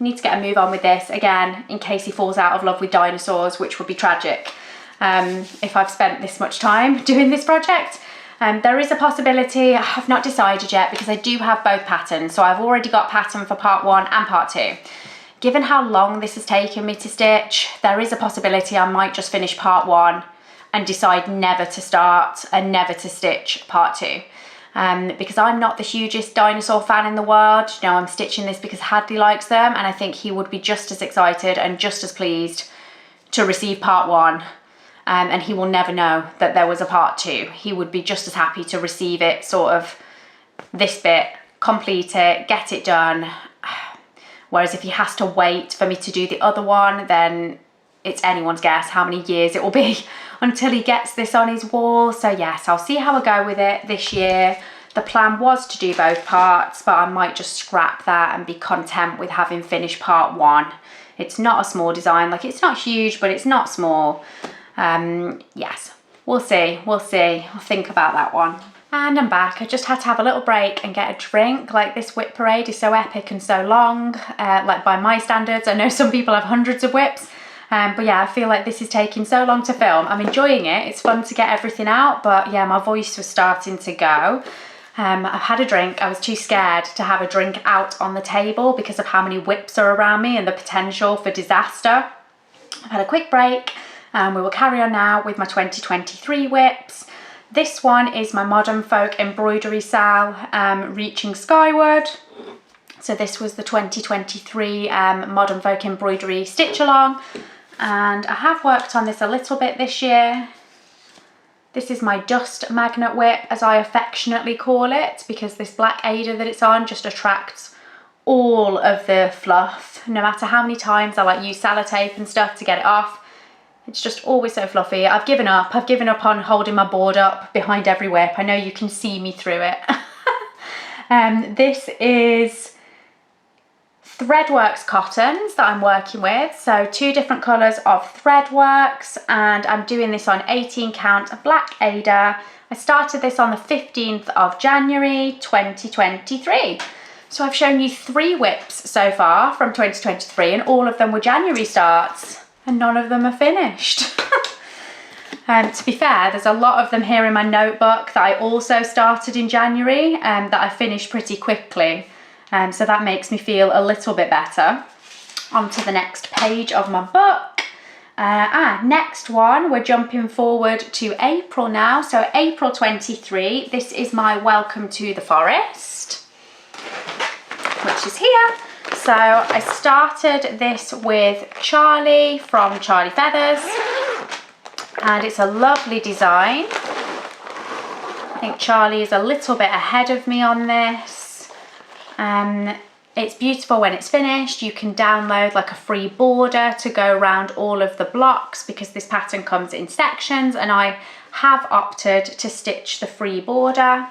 Need to get a move on with this, again, in case he falls out of love with dinosaurs, which would be tragic if I've spent this much time doing this project. There is a possibility, I've not decided yet because I do have both patterns. So I've already got pattern for part 1 and part 2. Given how long this has taken me to stitch, there is a possibility I might just finish part 1 and decide never to start and never to stitch part 2. Because I'm not the hugest dinosaur fan in the world. You know, I'm stitching this because Hadley likes them and I think he would be just as excited and just as pleased to receive part 1. And he will never know that there was a part 2. He would be just as happy to receive it, sort of this bit, complete it, get it done. Whereas if he has to wait for me to do the other one, then it's anyone's guess how many years it will be until he gets this on his wall. So yes, I'll see how I go with it this year. The plan was to do both parts, but I might just scrap that and be content with having finished part 1. It's not a small design, like it's not huge, but it's not small. Yes, we'll see, I'll think about that one. And I'm back. I just had to have a little break and get a drink. Like, this whip parade is so epic and so long, like by my standards. I know some people have hundreds of whips, but yeah, I feel like this is taking so long to film. I'm enjoying it. It's fun to get everything out, but yeah, my voice was starting to go. I've had a drink. I was too scared to have a drink out on the table because of how many whips are around me and the potential for disaster. I've had a quick break and we will carry on now with my 2023 whips. This one is my Modern Folk embroidery sal, Reaching Skyward. So this was the 2023 Modern Folk embroidery stitch along, and I have worked on this a little bit this year. This is my dust magnet whip, as I affectionately call it, because this black Ada that it's on just attracts all of the fluff. No matter how many times I like use sellotape and stuff to get it off, it's just always so fluffy. I've given up on holding my board up behind every whip. I know you can see me through it. This is Threadworks cottons that I'm working with. So 2 different colours of Threadworks, and I'm doing this on 18 count black Ada. I started this on the 15th of January 2023. So I've shown you 3 whips so far from 2023, and all of them were January starts. And none of them are finished. To be fair, there's a lot of them here in my notebook that I also started in January that I finished pretty quickly. So that makes me feel a little bit better. On to the next page of my book. Next one, we're jumping forward to April now. So April 23, this is my Welcome to the Forest, which is here. So I started this with Charlie from Charlie Feathers, and it's a lovely design. I think Charlie is a little bit ahead of me on this. It's beautiful when it's finished. You can download like a free border to go around all of the blocks because this pattern comes in sections, and I have opted to stitch the free border.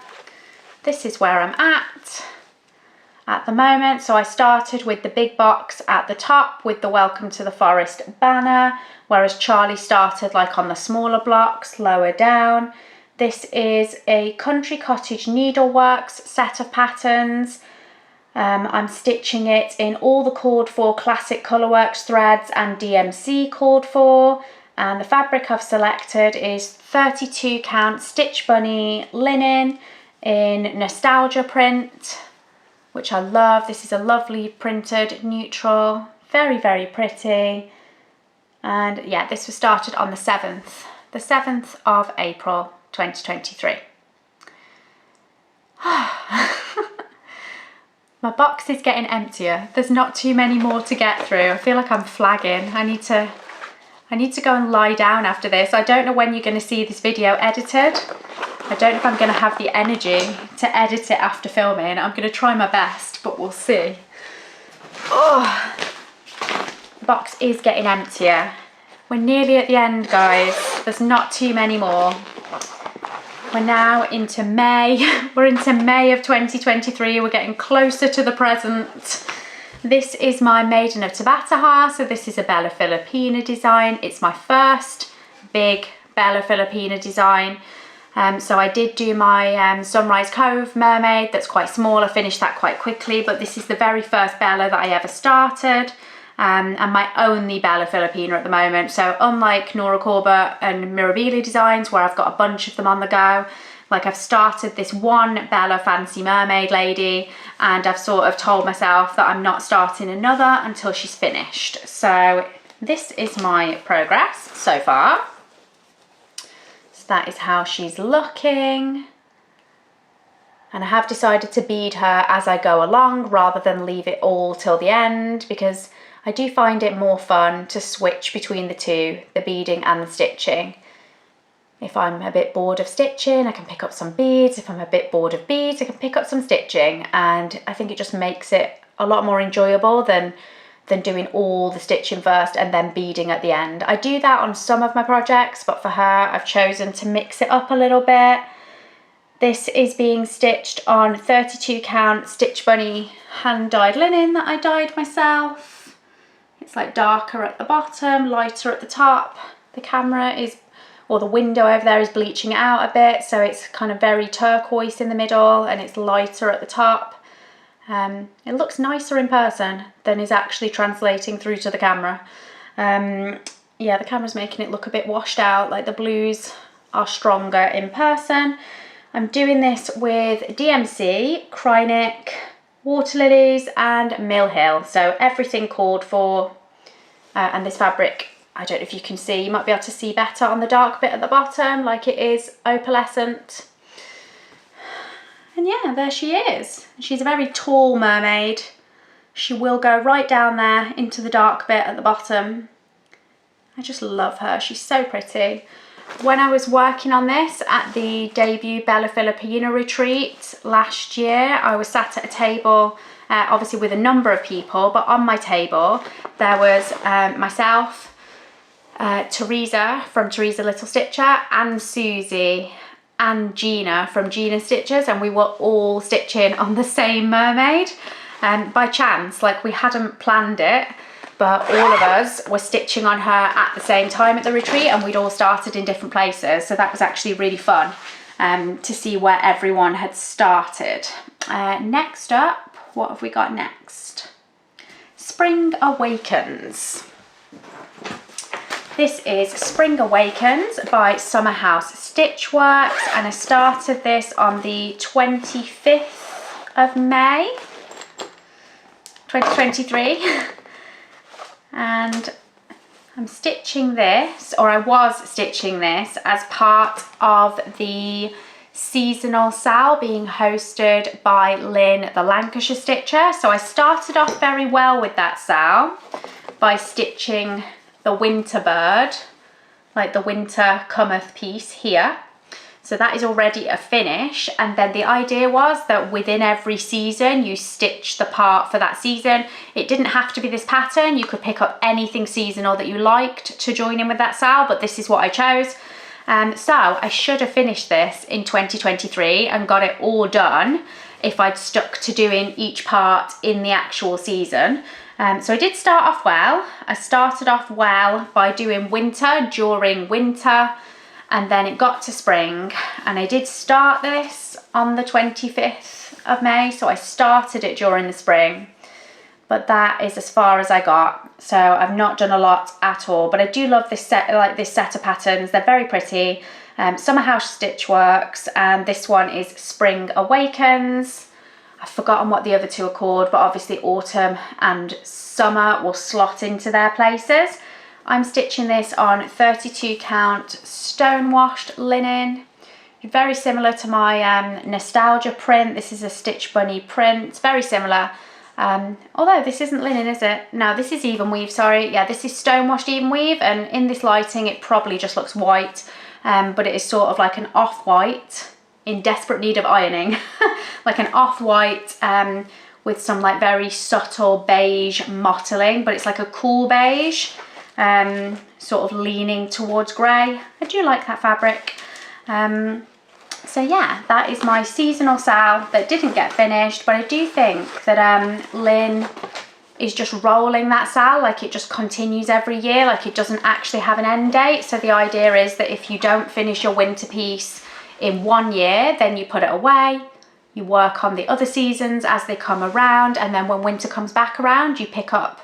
This is where I'm at the moment. So I started with the big box at the top with the Welcome to the Forest banner, whereas Charlie started like on the smaller blocks lower down. This is a Country Cottage Needleworks set of patterns. I'm stitching it in all the called for Classic Colourworks threads and DMC called for, and the fabric I've selected is 32 count Stitch Bunny linen in Nostalgia print, which I love. This is a lovely printed neutral, very, very pretty. And yeah, this was started on the 7th of April 2023. My box is getting emptier. There's not too many more to get through. I feel like I'm flagging. I need to go and lie down after this. I don't know when you're going to see this video edited. I don't know if I'm going to have the energy to edit it after filming. I'm going to try my best, but we'll see. Oh, the box is getting emptier. We're nearly at the end, guys. There's not too many more. We're now into May. We're into May of 2023. We're getting closer to the present. This is my Maiden of Tabataha. So this is a Bella Filipina design. It's my first big Bella Filipina design. So I did do my Sunrise Cove mermaid that's quite small. I finished that quite quickly, but this is the very first Bella that I ever started, and my only Bella Filipina at the moment. So unlike Nora Corbett and Mirabile designs where I've got a bunch of them on the go, like I've started this one Bella Fancy Mermaid lady, and I've sort of told myself that I'm not starting another until she's finished. So this is my progress so far. That is how she's looking, and I have decided to bead her as I go along rather than leave it all till the end, because I do find it more fun to switch between the two, the beading and the stitching. If I'm a bit bored of stitching, I can pick up some beads. If I'm a bit bored of beads, I can pick up some stitching, and I think it just makes it a lot more enjoyable than doing all the stitching first and then beading at the end. I do that on some of my projects, but for her I've chosen to mix it up a little bit. This is being stitched on 32 count Stitch Bunny hand dyed linen that I dyed myself. It's like darker at the bottom, lighter at the top. The camera is, or the window over there is bleaching it out a bit, so it's kind of very turquoise in the middle and it's lighter at the top. It looks nicer in person than is actually translating through to the camera. Yeah, the camera's making it look a bit washed out, like the blues are stronger in person. I'm doing this with DMC, Krynic, Water Lilies and Mill Hill, so everything called for. And this fabric, I don't know if you can see, you might be able to see better on the dark bit at the bottom, like it is opalescent. And yeah, there she is. She's a very tall mermaid. She will go right down there into the dark bit at the bottom. I just love her, she's so pretty. When I was working on this at the debut Bella Filipina retreat last year, I was sat at a table, obviously with a number of people, but on my table there was myself, Teresa from Teresa Little Stitcher, and Susie and Gina from Gina Stitchers, and we were all stitching on the same mermaid by chance, like we hadn't planned it. But all of us were stitching on her at the same time at the retreat, and we'd all started in different places. So that was actually really fun to see where everyone had started. Next up, what have we got next? Spring Awakens. This is Spring Awakens by Summer House Stitchworks, and I started this on the 25th of May 2023. And I'm stitching this, or I was stitching this, as part of the seasonal sale being hosted by Lynn, the Lancashire Stitcher. So I started off very well with that sale by stitching the winter bird, like the winter cometh piece here. So that is already a finish, and then the idea was that within every season you stitch the part for that season. It didn't have to be this pattern, you could pick up anything seasonal that you liked to join in with that sale, but this is what I chose. So I should have finished this in 2023 and got it all done if I'd stuck to doing each part in the actual season. So I did start off well. I started off well by doing winter during winter, and then it got to spring, and I did start this on the 25th of May, so I started it during the spring, but that is as far as I got. So I've not done a lot at all, but I do love this set, like this set of patterns. They're very pretty. Summer House Stitchworks, and this one is Spring Awakens. I've forgotten what the other two are called, but obviously autumn and summer will slot into their places. I'm stitching this on 32 count stone washed linen, very similar to my nostalgia print. This is a Stitch Bunny print, it's very similar, although this isn't linen, is it? No, this is even weave, sorry. Yeah, this is stone washed even weave, and in this lighting it probably just looks white, but it is sort of like an off-white in desperate need of ironing. Like an off-white with some like very subtle beige mottling, but it's like a cool beige. Sort of leaning towards grey. I do like that fabric. So yeah, that is my seasonal sale that didn't get finished, but I do think that Lynn is just rolling that sale, like it just continues every year, like it doesn't actually have an end date. So the idea is that if you don't finish your winter piece in 1 year, then you put it away, you work on the other seasons as they come around, and then when winter comes back around, you pick up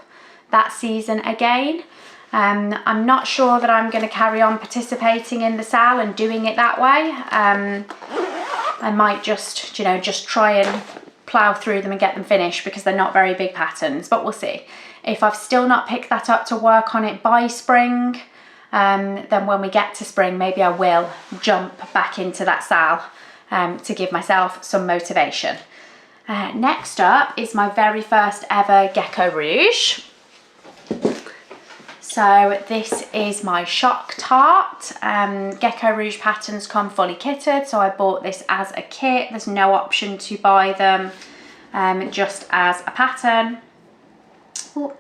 that season again. I'm not sure that I'm going to carry on participating in the sale and doing it that way. I might just, you know, just try and plough through them and get them finished because they're not very big patterns, but we'll see. If I've still not picked that up to work on it by spring, then when we get to spring, maybe I will jump back into that sale to give myself some motivation. Next up is my very first ever Gecko Rouge. So this is my Shock Tart. Gecko Rouge patterns come fully kitted, so I bought this as a kit. There's no option to buy them just as a pattern. Ooh,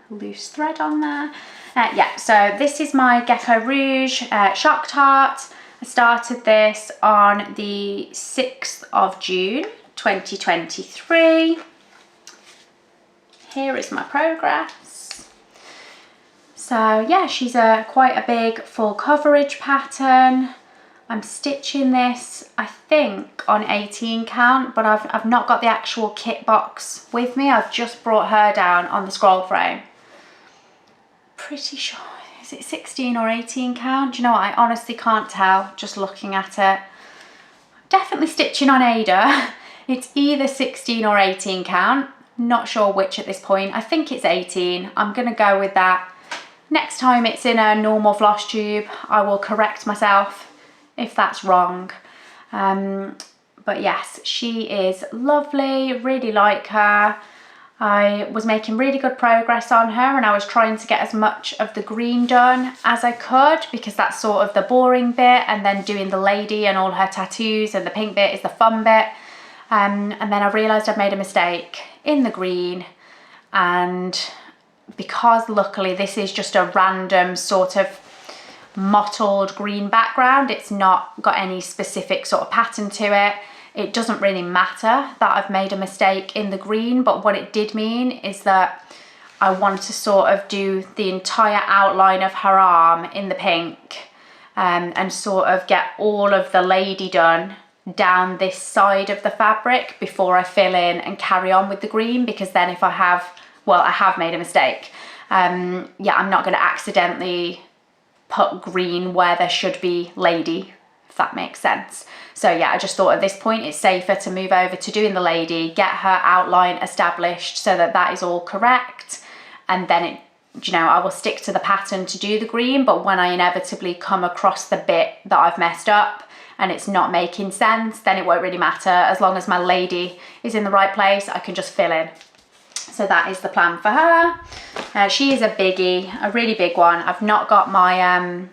loose thread on there. Yeah, so this is my Gecko Rouge Shock Tart. I started this on the 6th of June 2023. Here is my progress. So yeah, she's quite a big full coverage pattern. I'm stitching this, I think, on 18 count, but I've not got the actual kit box with me. I've just brought her down on the scroll frame. Pretty sure, is it 16 or 18 count? Do you know what? I honestly can't tell just looking at it. Definitely stitching on Ada. It's either 16 or 18 count. Not sure which at this point. I think it's 18. I'm gonna go with that. Next time it's in a normal floss tube, I will correct myself if that's wrong. But yes, she is lovely, really like her. I was making really good progress on her, and I was trying to get as much of the green done as I could, because that's sort of the boring bit, and then doing the lady and all her tattoos, and the pink bit is the fun bit. And then I realised I'd made a mistake in the green, and because luckily this is just a random sort of mottled green background, it's not got any specific sort of pattern to it. It doesn't really matter that I've made a mistake in the green, but what it did mean is that I wanted to sort of do the entire outline of her arm in the pink, and sort of get all of the lady done down this side of the fabric before I fill in and carry on with the green, because then if I have, well, I have made a mistake. Yeah, I'm not going to accidentally put green where there should be lady, if that makes sense. So yeah, I just thought at this point it's safer to move over to doing the lady, get her outline established so that that is all correct, and then it, you know, I will stick to the pattern to do the green, but when I inevitably come across the bit that I've messed up and it's not making sense, then it won't really matter. As long as my lady is in the right place, I can just fill in. So that is the plan for her. She is a biggie, a really big one. I've not got my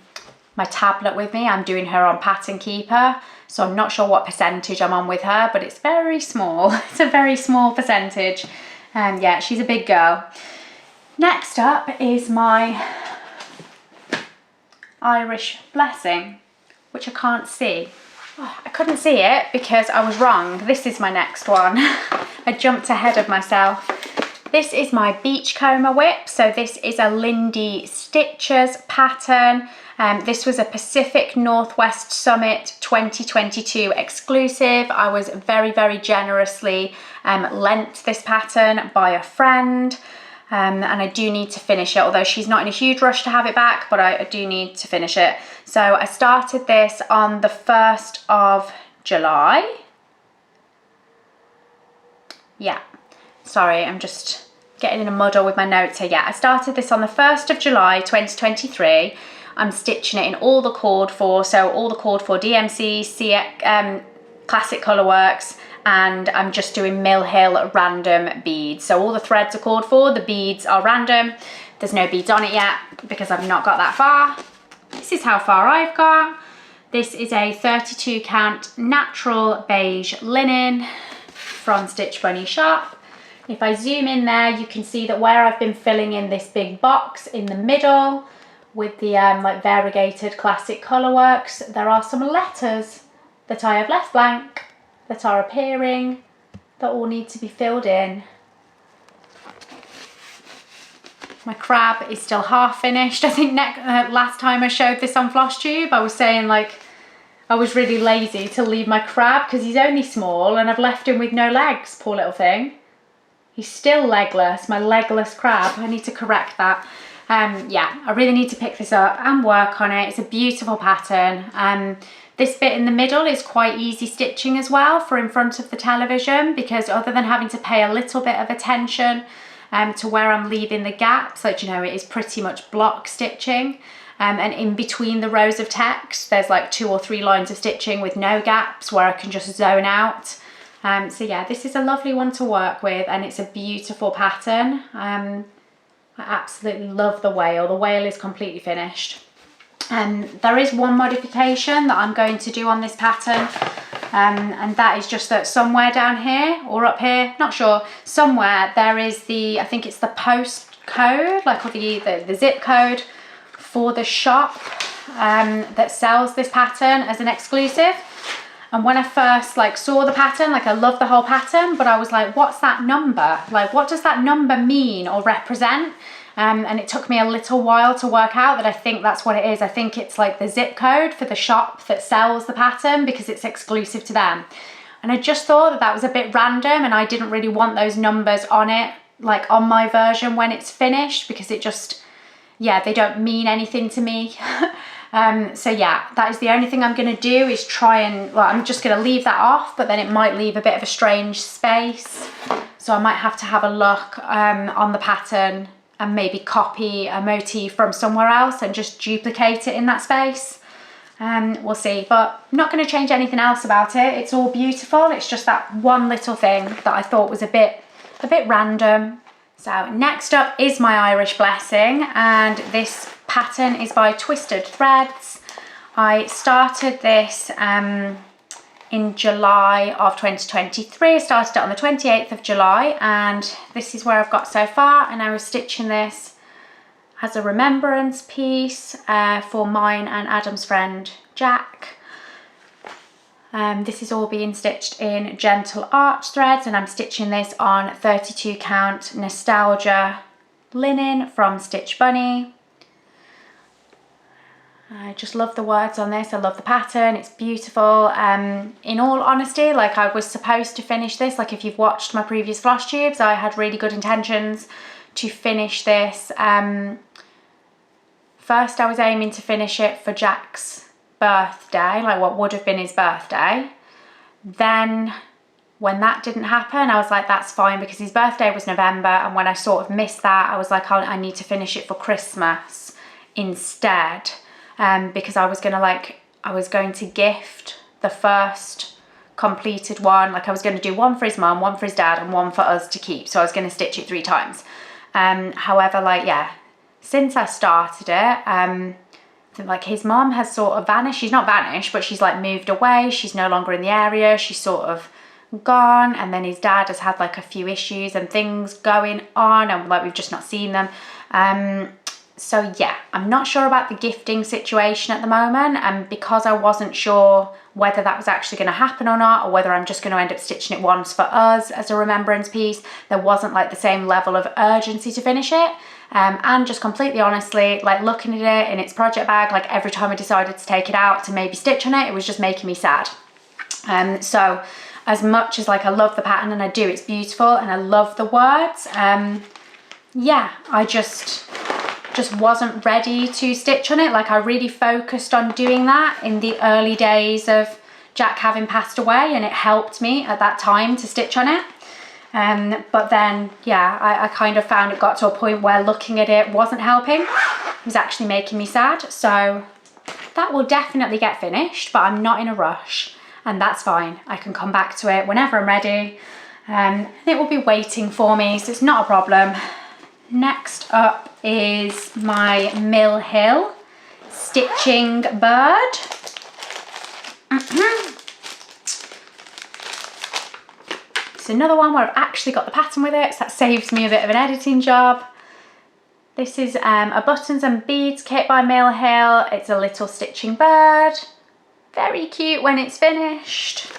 my tablet with me. I'm doing her on Pattern Keeper, so I'm not sure what percentage I'm on with her, but it's very small. It's a very small percentage. Yeah, she's a big girl. Next up is my Irish Blessing, which I can't see. Oh, I couldn't see it because I was wrong. This is my next one. I jumped ahead of myself. This is my Beachcomber WIP. So this is a Lindy Stitchers pattern. This was a Pacific Northwest Summit 2022 exclusive. I was very, very generously lent this pattern by a friend. And I do need to finish it, although she's not in a huge rush to have it back, but I do need to finish it. So I started this on the 1st of July. Yeah, sorry, I'm just getting in a muddle with my notes here. Yeah, I started this on the 1st of July 2023. I'm stitching it in all the called for, so all the called for DMC, CX, Classic Colourworks, and I'm just doing Mill Hill random beads. So all the threads are called for, the beads are random. There's no beads on it yet because I've not got that far. This is how far I've got. This is a 32 count natural beige linen from Stitch Bunny shop. If I zoom in there, you can see that where I've been filling in this big box in the middle with the like variegated Classic Colourworks, there are some letters that I have left blank that are appearing that all need to be filled in. My crab is still half finished. I think last time I showed this on Flosstube, I was saying like I was really lazy to leave my crab because he's only small and I've left him with no legs, poor little thing. He's still legless, my legless crab. I need to correct that. Yeah, I really need to pick this up and work on it. It's a beautiful pattern. This bit in the middle is quite easy stitching as well for in front of the television, because other than having to pay a little bit of attention to where I'm leaving the gaps, like, you know, it is pretty much block stitching. And in between the rows of text, there's like 2 or 3 lines of stitching with no gaps where I can just zone out. So yeah, this is a lovely one to work with, and it's a beautiful pattern. I absolutely love the whale. The whale is completely finished. There is one modification that I'm going to do on this pattern, and that is just that somewhere down here or up here, not sure, somewhere there is the, I think it's the post code, like, or the zip code for the shop that sells this pattern as an exclusive. And when I first like saw the pattern, like I love the whole pattern, but I was like, what's that number? Like, what does that number mean or represent? And it took me a little while to work out that I think that's what it is. I think it's like the zip code for the shop that sells the pattern because it's exclusive to them. And I just thought that that was a bit random, and I didn't really want those numbers on it, like on my version when it's finished, because it just, yeah, they don't mean anything to me. So yeah, that is the only thing I'm going to do is try and, well, I'm just going to leave that off, but then it might leave a bit of a strange space. So I might have to have a look on the pattern and maybe copy a motif from somewhere else and just duplicate it in that space. We'll see, but I'm not going to change anything else about it. It's all beautiful. It's just that one little thing that I thought was a bit random. So next up is my Irish Blessing, and this pattern is by Twisted Threads. I started this in July of 2023. I started it on the 28th of July, and this is where I've got so far. And I was stitching this as a remembrance piece for mine and Adam's friend Jack. This is all being stitched in gentle arch threads, and I'm stitching this on 32 count Nostalgia linen from Stitch Bunny. I just love the words on this. I love the pattern. It's beautiful. In all honesty, like I was supposed to finish this. Like if you've watched my previous floss tubes, I had really good intentions to finish this. First, I was aiming to finish it for Jack's birthday, like what would have been his birthday. Then when that didn't happen, I was like, that's fine, because his birthday was November, and when I sort of missed that, I was like, I need to finish it for Christmas instead, because I was going to gift the first completed one. Like I was going to do one for his mum, one for his dad, and one for us to keep. So I was going to stitch it 3 times. However, like, yeah, since I started it, like his mum has sort of vanished. She's not vanished, but she's like moved away. She's no longer in the area. She's sort of gone. And then his dad has had like a few issues and things going on, and like we've just not seen them. So yeah, I'm not sure about the gifting situation at the moment, and because I wasn't sure whether that was actually going to happen or not, or whether I'm just going to end up stitching it once for us as a remembrance piece, there wasn't like the same level of urgency to finish it. And just completely honestly, like looking at it in its project bag, like every time I decided to take it out to maybe stitch on it, it was just making me sad. So as much as like I love the pattern, and I do, it's beautiful, and I love the words, yeah, I just wasn't ready to stitch on it. Like I really focused on doing that in the early days of Jack having passed away, and it helped me at that time to stitch on it. But then, yeah, I kind of found it got to a point where looking at it wasn't helping. It was actually making me sad. So that will definitely get finished, but I'm not in a rush, and that's fine. I can come back to it whenever I'm ready. It will be waiting for me, so it's not a problem. Next up is my Mill Hill stitching bird. It's another one where I've actually got the pattern with it, so that saves me a bit of an editing job. This is a buttons and beads kit by Mill Hill. It's a little stitching bird. Very cute when it's finished.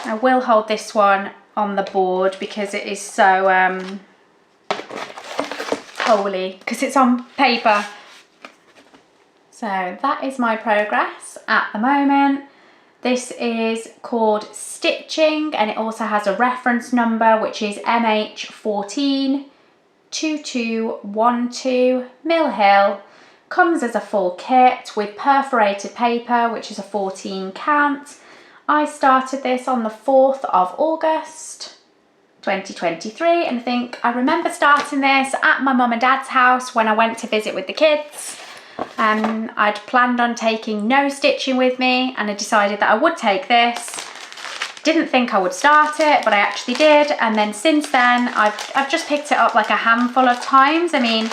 I will hold this one on the board because it is so holy, because it's on paper. So that is my progress at the moment. This is called Stitching, and it also has a reference number, which is MH142212 Mill Hill. Comes as a full kit with perforated paper, which is a 14 count. I started this on the 4th of August 2023, and I remember starting this at my mum and dad's house when I went to visit with the kids. I'd planned on taking no stitching with me, and I decided that I would take this. Didn't think I would start it, but I actually did, and then since then I've just picked it up like a handful of times. I mean,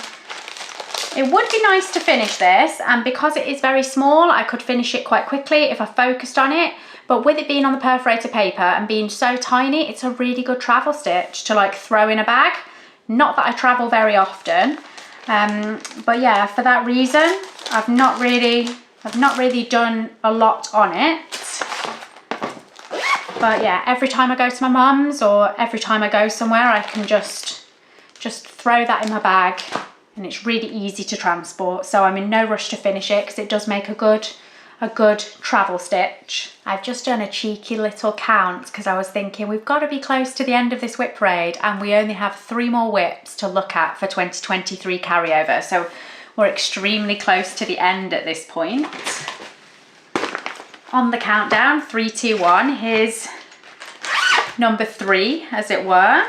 it would be nice to finish this, and because it is very small, I could finish it quite quickly if I focused on it. But with it being on the perforated paper and being so tiny, it's a really good travel stitch to like throw in a bag. Not that I travel very often, but yeah, for that reason, I've not really done a lot on it. But yeah, every time I go to my mum's or every time I go somewhere, I can just throw that in my bag, and it's really easy to transport. So I'm in no rush to finish it because it does make a good travel stitch. I've just done a cheeky little count because I was thinking we've got to be close to the end of this WIP parade, and we only have 3 more WIPs to look at for 2023 carryover. So we're extremely close to the end at this point. On the countdown, 3, 2, 1, here's number 3, as it were.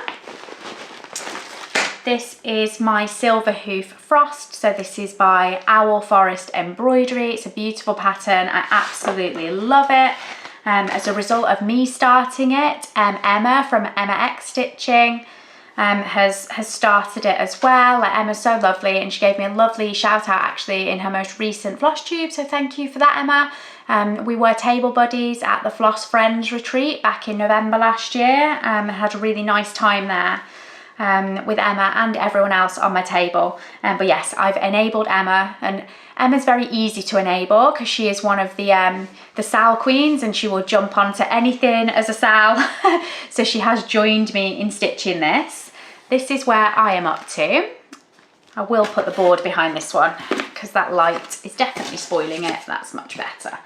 This is my Silver Hoof Frost. So this is by Owl Forest Embroidery. It's a beautiful pattern. I absolutely love it. As a result of me starting it, Emma from Emma X Stitching has started it as well. Like, Emma's so lovely, and she gave me a lovely shout out actually in her most recent Flosstube. So thank you for that, Emma. We were table buddies at the Floss Friends retreat back in November last year. Had a really nice time there. With Emma and everyone else on my table. But yes, I've enabled Emma, and Emma's very easy to enable because she is one of the Sal queens, and she will jump onto anything as a Sal. So she has joined me in stitching this. This is where I am up to. I will put the board behind this one because that light is definitely spoiling it. That's much better.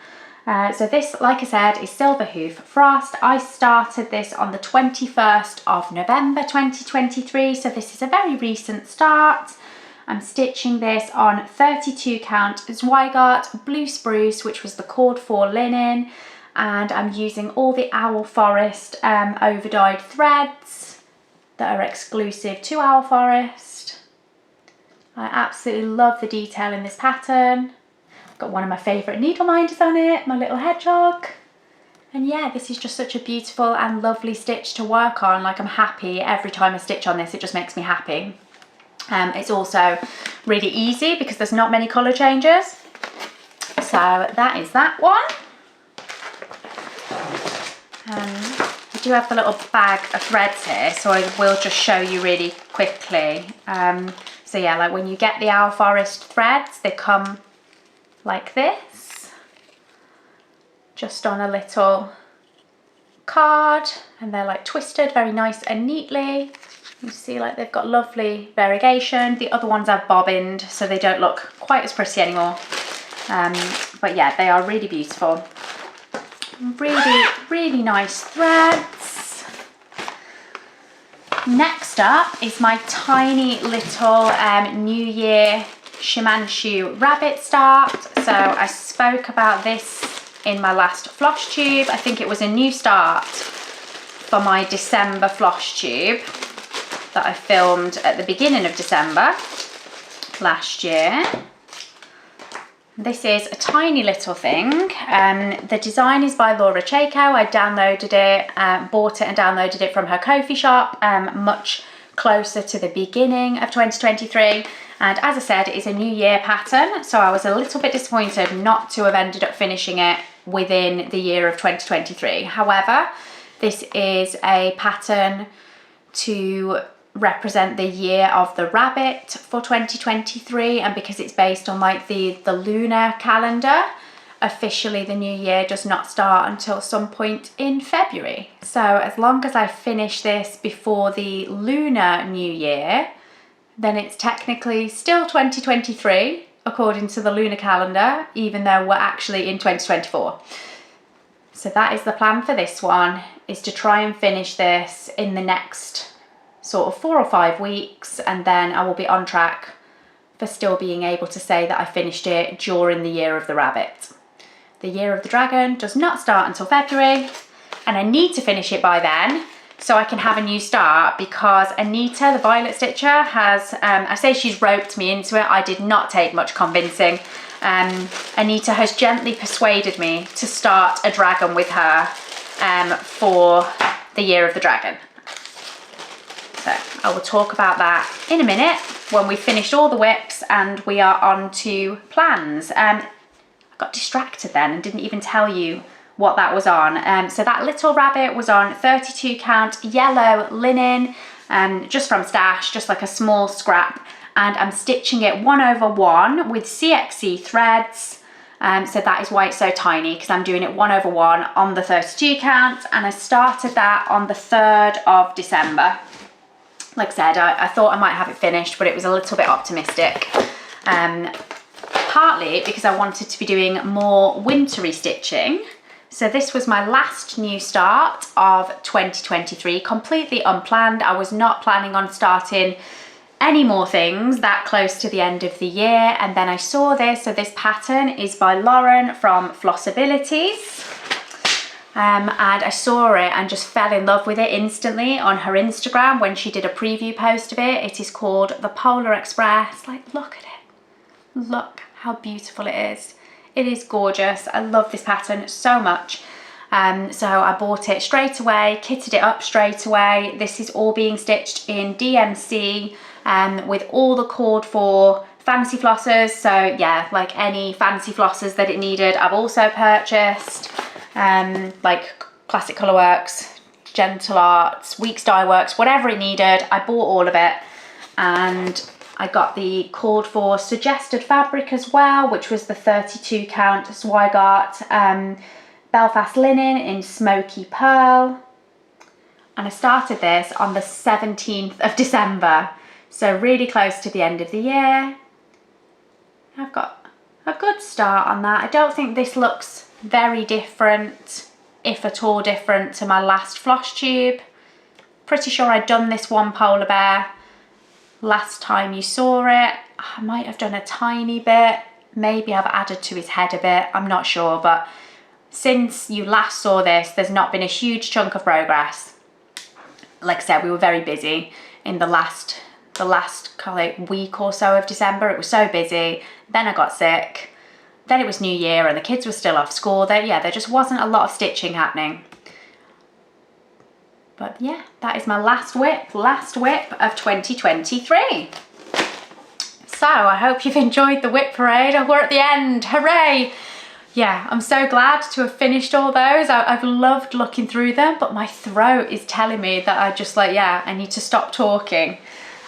So this, like I said, is Silver Hoof Frost. I started this on the 21st of November 2023, so this is a very recent start. I'm stitching this on 32 count Zweigart Blue Spruce, which was the cord 4 linen, and I'm using all the Owl Forest over-dyed threads that are exclusive to Owl Forest. I absolutely love the detail in this pattern. Got one of my favourite needle minders on it, my little hedgehog. And yeah, this is just such a beautiful and lovely stitch to work on. Like, I'm happy every time I stitch on this, it just makes me happy. It's also really easy because there's not many colour changes. So that is that one. I do have the little bag of threads here, so I will just show you really quickly. So yeah, like when you get the Owl Forest threads, they come like this, just on a little card, and they're like twisted very nice and neatly. You see, like, they've got lovely variegation. The other ones I've bobbined, so they don't look quite as pretty anymore. But yeah, they are really beautiful. Really, really nice threads. Next up is my tiny little New Year Shimanshu rabbit start. So I spoke about this in my last Flosstube. I think it was a new start for my December Flosstube that I filmed at the beginning of December last year. This is a tiny little thing. The design is by Laura Chaco. I downloaded it, bought it and downloaded it from her Ko-fi shop much closer to the beginning of 2023. And as I said, it is a New Year pattern, so I was a little bit disappointed not to have ended up finishing it within the year of 2023. However, this is a pattern to represent the year of the rabbit for 2023, and because it's based on like the lunar calendar, officially the new year does not start until some point in February. So as long as I finish this before the lunar new year, then it's technically still 2023 according to the lunar calendar, even though we're actually in 2024. So that is the plan for this one, is to try and finish this in the next sort of 4 or 5 weeks, and then I will be on track for still being able to say that I finished it during the year of the rabbit. The year of the dragon does not start until February, and I need to finish it by then so I can have a new start, because Anita, the Violet Stitcher, has, I say she's roped me into it. I did not take much convincing. Anita has gently persuaded me to start a dragon with her for the year of the dragon. So I will talk about that in a minute when we've finished all the WIPs and we are on to plans. I got distracted then and didn't even tell you what that was on. So that little rabbit was on 32 count yellow linen, just from Stash, just like a small scrap, and I'm stitching it 1/1 with CXC threads. So that is why it's so tiny, because I'm doing it 1/1 on the 32 count, and I started that on the 3rd of December. Like I said, I thought I might have it finished, but it was a little bit optimistic. Partly because I wanted to be doing more wintry stitching. So this was my last new start of 2023, completely unplanned. I was not planning on starting any more things that close to the end of the year, and then I saw this. So this pattern is by Lauren from Flossabilities, and I saw it and just fell in love with it instantly on her Instagram when she did a preview post of it. It is called the Polar Express. Like, look at it, look how beautiful it is. It is gorgeous. I love this pattern so much. So I bought it straight away, kitted it up straight away. This is all being stitched in DMC with all the called for fancy flossers. So yeah, like any fancy flossers that it needed, I've also purchased. Like Classic Colourworks, Gentle Arts, Weeks Dye Works, whatever it needed, I bought all of it. And I got the called for suggested fabric as well, which was the 32 count Zweigart Belfast linen in Smoky Pearl. And I started this on the 17th of December, so really close to the end of the year. I've got a good start on that. I don't think this looks very different, if at all different, to my last Flosstube. Pretty sure I'd done this one polar bear last time you saw it. I might have done a tiny bit, maybe I've added to his head a bit, I'm not sure, but since you last saw this, there's not been a huge chunk of progress. Like I said, we were very busy in the last kind of week or so of December. It was so busy. Then I got sick. Then it was New Year and the kids were still off school. There just wasn't a lot of stitching happening. But yeah, that is my last whip of 2023. So I hope you've enjoyed the whip parade. We're at the end, hooray! Yeah, I'm so glad to have finished all those. I've loved looking through them, but my throat is telling me that I just like, yeah, I need to stop talking.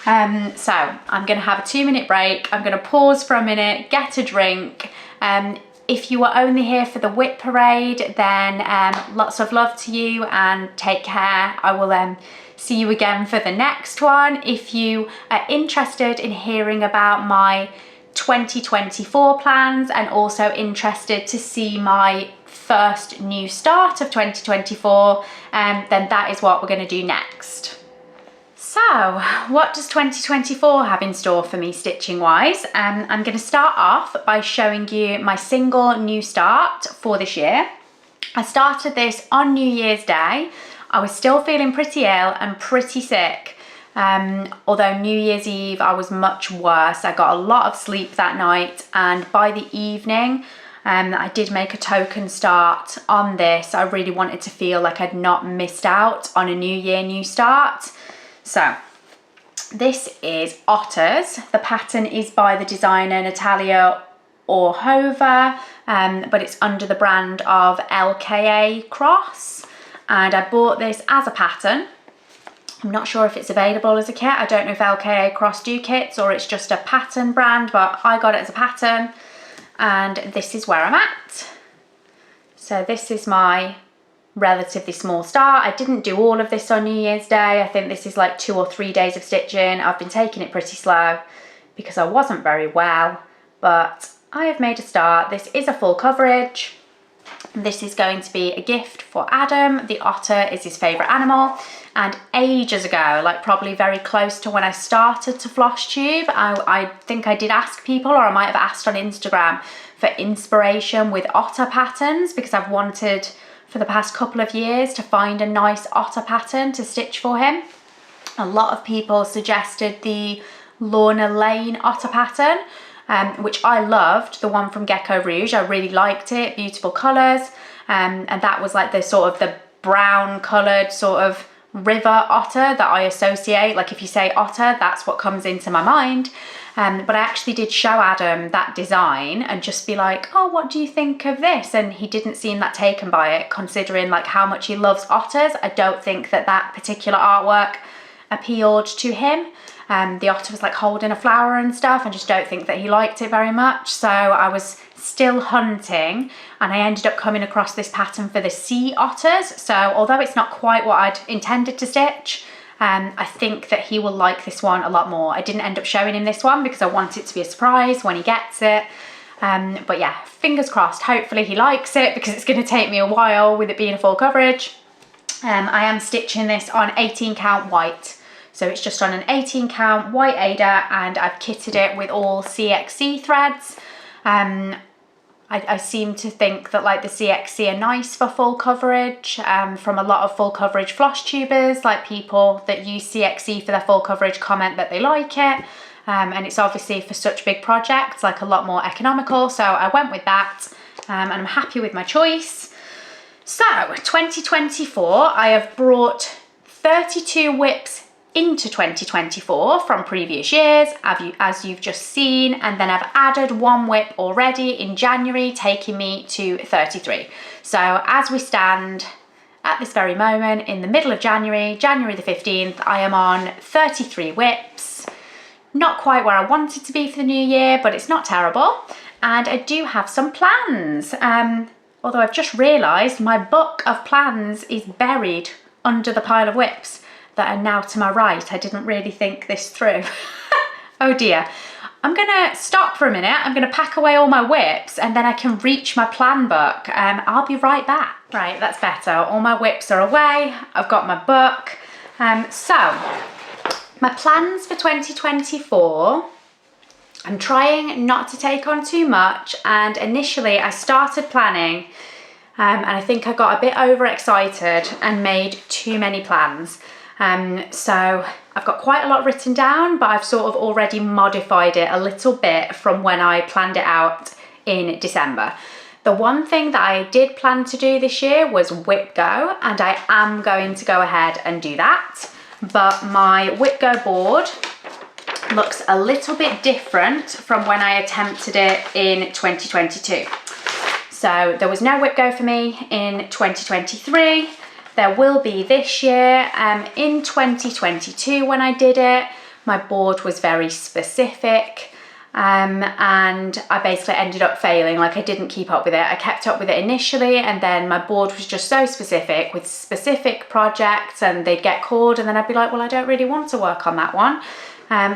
So I'm gonna have a 2-minute break. I'm gonna pause for a minute, get a drink. If you are only here for the whip parade, then lots of love to you and take care. I will see you again for the next one. If you are interested in hearing about my 2024 plans and also interested to see my first new start of 2024, then that is what we're going to do next. So what does 2024 have in store for me stitching wise? I'm going to start off by showing you my single new start for this year. I started this on New Year's Day. I was still feeling pretty ill and pretty sick. Although New Year's Eve I was much worse. I got a lot of sleep that night, and by the evening I did make a token start on this. I really wanted to feel like I'd not missed out on a new year, new start. So this is Otters. The pattern is by the designer Natalia Orhova, but it's under the brand of LKA Cross, and I bought this as a pattern. I'm not sure if it's available as a kit. I don't know if LKA Cross do kits or it's just a pattern brand, but I got it as a pattern, and this is where I'm at. So this is my relatively small start. I didn't do all of this on New Year's Day. I think this is like 2 or 3 days of stitching. I've been taking it pretty slow because I wasn't very well, but I have made a start. This is a full coverage. This is going to be a gift for Adam. The otter is his favourite animal, and ages ago, like probably very close to when I started to Flosstube, I think I did ask people, or I might have asked on Instagram for inspiration with otter patterns, because I've wanted for the past couple of years to find a nice otter pattern to stitch for him. A lot of people suggested the Lorna Lane otter pattern, which I loved, the one from Gecko Rouge. I really liked it, beautiful colours, and that was like the sort of the brown coloured sort of river otter that I associate. Like if you say otter, that's what comes into my mind. But I actually did show Adam that design and just be like, oh, what do you think of this? And he didn't seem that taken by it, considering like how much he loves otters. I don't think that that particular artwork appealed to him. The otter was like holding a flower and stuff, and just don't think that he liked it very much. So I was still hunting, and I ended up coming across this pattern for the sea otters. So although it's not quite what I'd intended to stitch, I think that he will like this one a lot more. I didn't end up showing him this one because I want it to be a surprise when he gets it. But yeah, fingers crossed, hopefully he likes it, because it's going to take me a while with it being a full coverage. I am stitching this on 18 count white. So it's just on an 18 count white Ada, and I've kitted it with all CXC threads. I seem to think that like the CXC are nice for full coverage, from a lot of full coverage floss tubers, like people that use CXC for their full coverage comment that they like it. And it's obviously for such big projects, like a lot more economical. So I went with that, and I'm happy with my choice. So 2024, I have brought 32 WIPs into 2024 from previous years, as you've just seen, and then I've added one WIP already in January, taking me to 33. So as we stand at this very moment in the middle of January, January the 15th, I am on 33 WIPs. Not quite where I wanted to be for the new year, but it's not terrible. And I do have some plans. Although I've just realised my book of plans is buried under the pile of WIPs that are now to my right. I didn't really think this through. Oh dear. I'm gonna stop for a minute. I'm gonna pack away all my WIPs, and then I can reach my plan book. I'll be right back. Right, that's better. All my WIPs are away. I've got my book. So my plans for 2024, I'm trying not to take on too much, and initially I started planning, and I think I got a bit overexcited and made too many plans. So I've got quite a lot written down, but I've sort of already modified it a little bit from when I planned it out in December. The one thing that I did plan to do this year was WIP Go, and I am going to go ahead and do that. But my WIP Go board looks a little bit different from when I attempted it in 2022. So there was no WIP Go for me in 2023. There will be this year. In 2022 when I did it, my board was very specific, and I basically ended up failing. Like, I didn't keep up with it. I kept up with it initially, and then my board was just so specific with specific projects, and they'd get called, and then I'd be like, well, I don't really want to work on that one.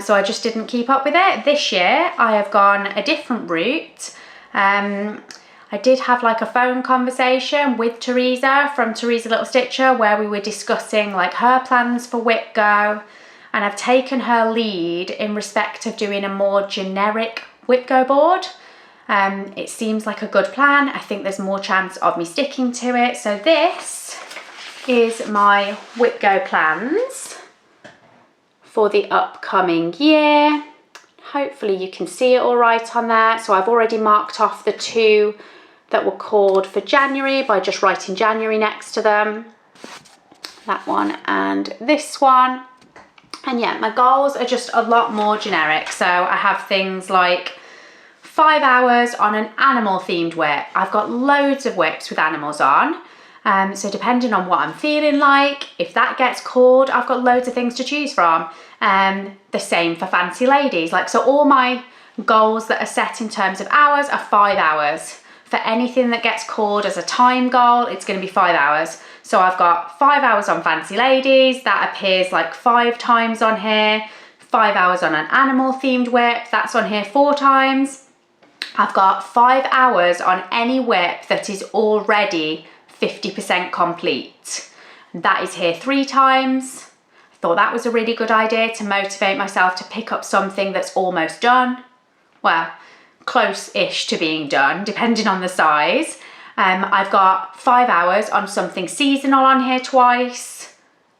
So I just didn't keep up with it. This year I have gone a different route. I did have like a phone conversation with Teresa from Teresa Little Stitcher, where we were discussing like her plans for WIP Go, and I've taken her lead in respect of doing a more generic WIP Go board. It seems like a good plan. I think there's more chance of me sticking to it. So this is my WIP Go plans for the upcoming year. Hopefully you can see it all right on there. So I've already marked off the two that were called for January by just writing January next to them. That one and this one. And yeah, my goals are just a lot more generic. So I have things like 5 hours on an animal themed WIP. I've got loads of WIPs with animals on. So depending on what I'm feeling like, if that gets called, I've got loads of things to choose from. The same for fancy ladies. Like, so all my goals that are set in terms of hours are 5 hours. For anything that gets called as a time goal, it's going to be 5 hours. So I've got 5 hours on fancy ladies. That appears like 5 times on here. 5 hours on an animal themed WIP. That's on here 4 times. I've got 5 hours on any WIP that is already 50% complete. That is here 3 times. I thought that was a really good idea to motivate myself to pick up something that's almost done. Well, close-ish to being done, depending on the size. I've got 5 hours on something seasonal on here twice.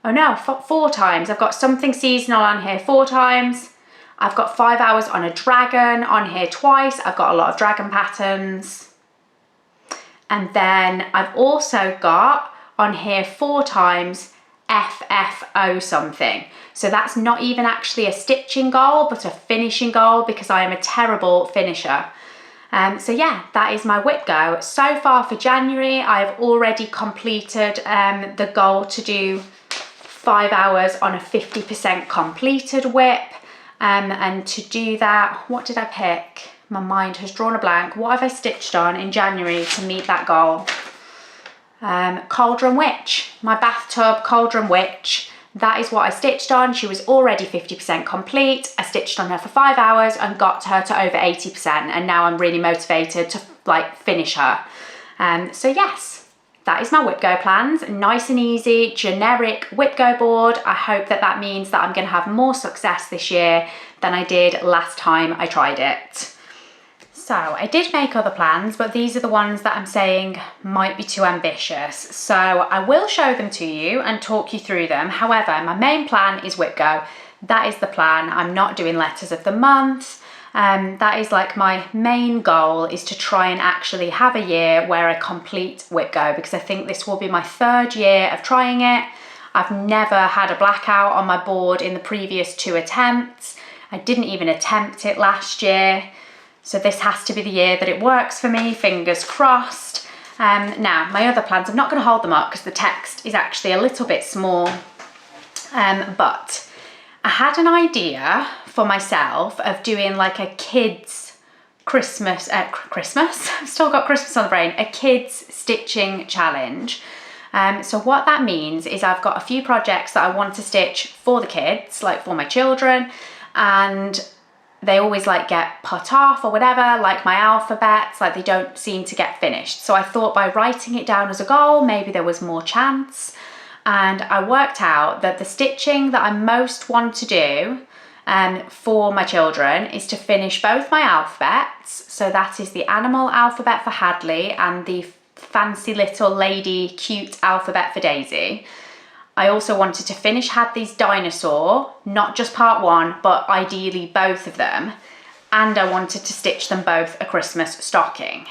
Oh no, 4 times. I've got something seasonal on here 4 times. I've got 5 hours on a dragon on here twice. I've got a lot of dragon patterns. And then I've also got on here 4 times FFO something. So that's not even actually a stitching goal, but a finishing goal, because I am a terrible finisher. So yeah, that is my WIP Go. So far for January, I've already completed the goal to do 5 hours on a 50% completed WIP. And to do that, what did I pick? My mind has drawn a blank. What have I stitched on in January to meet that goal? Cauldron Witch, my bathtub Cauldron Witch. That is what I stitched on. She was already 50% complete. I stitched on her for 5 hours and got her to over 80%. And now I'm really motivated to like finish her. So yes, that is my WIP Go plans. Nice and easy, generic WIP Go board. I hope that that means that I'm going to have more success this year than I did last time I tried it. So I did make other plans, but these are the ones that I'm saying might be too ambitious. So I will show them to you and talk you through them. However, my main plan is WIP Go. That is the plan. I'm not doing letters of the month. That is like my main goal, is to try and actually have a year where I complete WIP Go, because I think this will be my 3rd year of trying it. I've never had a blackout on my board in the previous 2 attempts. I didn't even attempt it last year. So this has to be the year that it works for me, fingers crossed. Now, my other plans, I'm not going to hold them up because the text is actually a little bit small. But I had an idea for myself of doing like a kids Christmas, I've still got Christmas on the brain, a kids stitching challenge. So what that means is I've got a few projects that I want to stitch for the kids, like for my children, and they always like get put off or whatever, like my alphabets, like they don't seem to get finished. So I thought by writing it down as a goal, maybe there was more chance. And I worked out that the stitching that I most want to do for my children is to finish both my alphabets. So that is the animal alphabet for Hadley and the fancy little lady cute alphabet for Daisy. I also wanted to finish Hadley's dinosaur, not just part 1, but ideally both of them. And I wanted to stitch them both a Christmas stocking.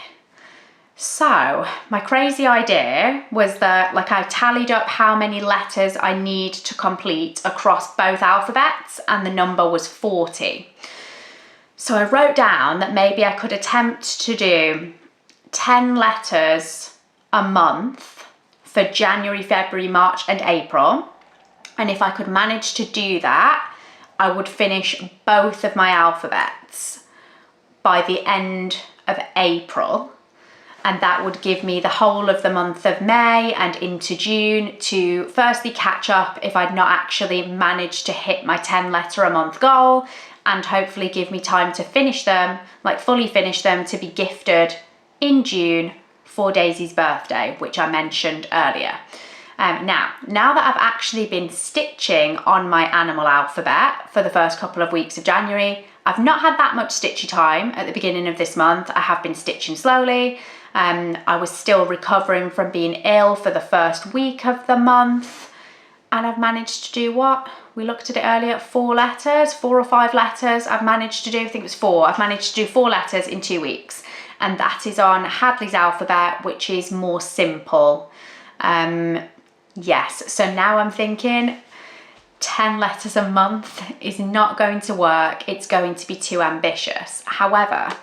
So my crazy idea was that like I tallied up how many letters I need to complete across both alphabets, and the number was 40. So I wrote down that maybe I could attempt to do 10 letters a month for January, February, March and April. And if I could manage to do that, I would finish both of my alphabets by the end of April. And that would give me the whole of the month of May and into June to firstly catch up if I'd not actually managed to hit my 10 letter a month goal, and hopefully give me time to finish them, like fully finish them, to be gifted in June for Daisy's birthday, which I mentioned earlier. Now that I've actually been stitching on my animal alphabet for the first couple of weeks of January, I've not had that much stitchy time at the beginning of this month. I have been stitching slowly. I was still recovering from being ill for the first week of the month, and I've managed to do what? We looked at it earlier, 4 or 5 letters I've managed to do. I think it was 4. I've managed to do 4 letters in 2 weeks. And that is on Hadley's alphabet, which is more simple. Yes, so now I'm thinking 10 letters a month is not going to work. It's going to be too ambitious. However,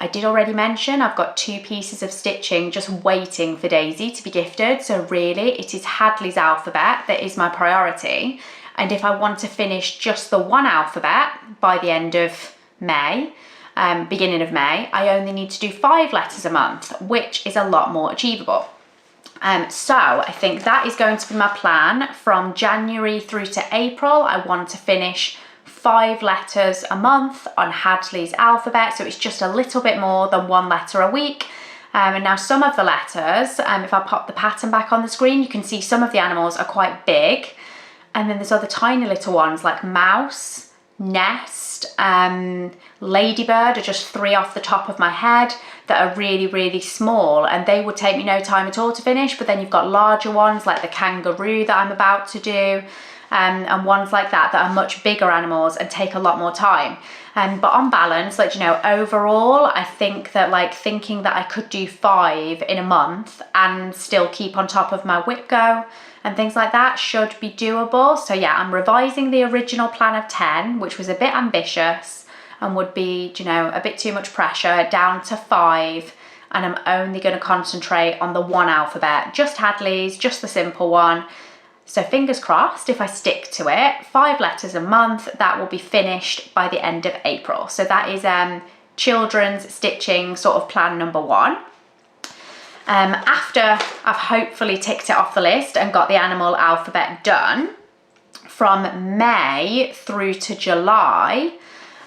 I did already mention I've got 2 pieces of stitching just waiting for Daisy to be gifted. So really it is Hadley's alphabet that is my priority. And if I want to finish just the one alphabet by the end of May, beginning of May, I only need to do 5 letters a month, which is a lot more achievable. So I think that is going to be my plan from January through to April. I want to finish 5 letters a month on Hadley's alphabet, so it's just a little bit more than 1 letter a week. And now some of the letters, if I pop the pattern back on the screen, you can see some of the animals are quite big, and then there's other tiny little ones like mouse, nest, ladybird are just 3 off the top of my head that are really, really small, and they would take me no time at all to finish. But then you've got larger ones like the kangaroo that I'm about to do, and ones like that that are much bigger animals and take a lot more time. But on balance, like, you know, overall, I think that like thinking that I could do 5 in a month and still keep on top of my WIP Go and things like that should be doable. So yeah, I'm revising the original plan of 10, which was a bit ambitious and would be, you know, a bit too much pressure, down to 5. And I'm only going to concentrate on the one alphabet, just Hadley's, just the simple one. So fingers crossed, if I stick to it, 5 letters a month, that will be finished by the end of April. So that is children's stitching sort of plan number 1. After I've hopefully ticked it off the list and got the animal alphabet done, from May through to July,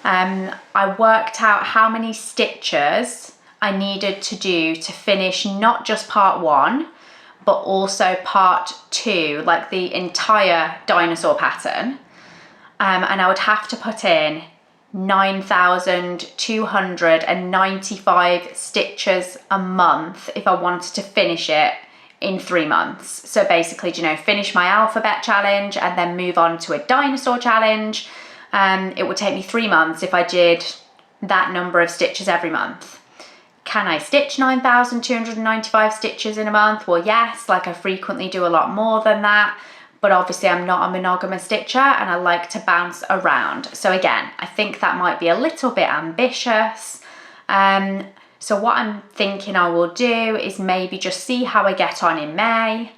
I worked out how many stitches I needed to do to finish not just part 1, but also part 2, like the entire dinosaur pattern. And I would have to put in 9,295 stitches a month if I wanted to finish it in 3 months. So basically, you know, finish my alphabet challenge and then move on to a dinosaur challenge. It would take me 3 months if I did that number of stitches every month. Can I stitch 9,295 stitches in a month? Well, yes, like I frequently do a lot more than that, but obviously I'm not a monogamous stitcher and I like to bounce around. So again, I think that might be a little bit ambitious. So what I'm thinking I will do is maybe just see how I get on in May.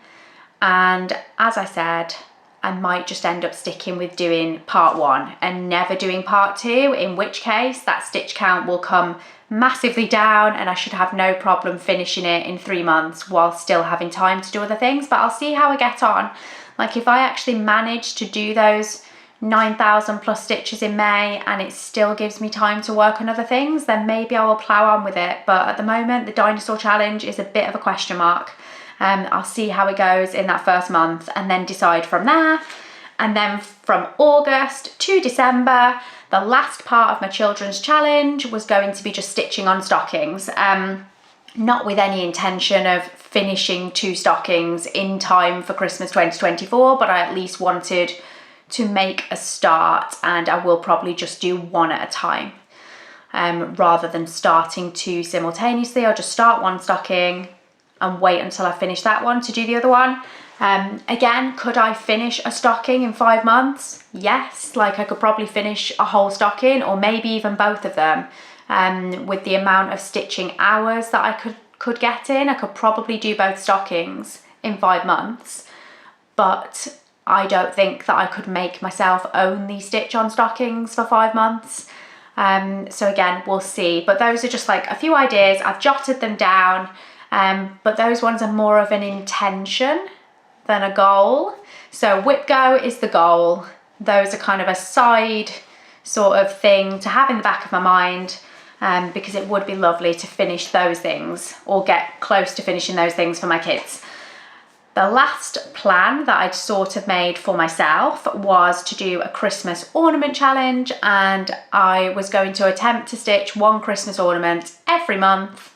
And as I said, I might just end up sticking with doing part 1 and never doing part 2, in which case that stitch count will come massively down and I should have no problem finishing it in 3 months while still having time to do other things. But I'll see how I get on. Like if I actually manage to do those 9,000 plus stitches in May and it still gives me time to work on other things, then maybe I will plow on with it. But at the moment, the dinosaur challenge is a bit of a question mark. I'll see how it goes in that first month and then decide from there. And then from August to December, the last part of my children's challenge was going to be just stitching on stockings. Not with any intention of finishing 2 stockings in time for Christmas 2024, but I at least wanted to make a start, and I will probably just do 1 at a time. Rather than starting 2 simultaneously, I'll just start 1 stocking and wait until I finish that one to do the other one. Again, could I finish a stocking in 5 months? Yes, like I could probably finish a whole stocking or maybe even both of them. With the amount of stitching hours that I could get in, I could probably do both stockings in 5 months. But I don't think that I could make myself only stitch on stockings for 5 months. So again, we'll see. But those are just like a few ideas. I've jotted them down, but those ones are more of an intention than a goal. So WIP Go is the goal. Those are kind of a side sort of thing to have in the back of my mind, because it would be lovely to finish those things or get close to finishing those things for my kids. The last plan that I'd sort of made for myself was to do a Christmas ornament challenge, and I was going to attempt to stitch 1 Christmas ornament every month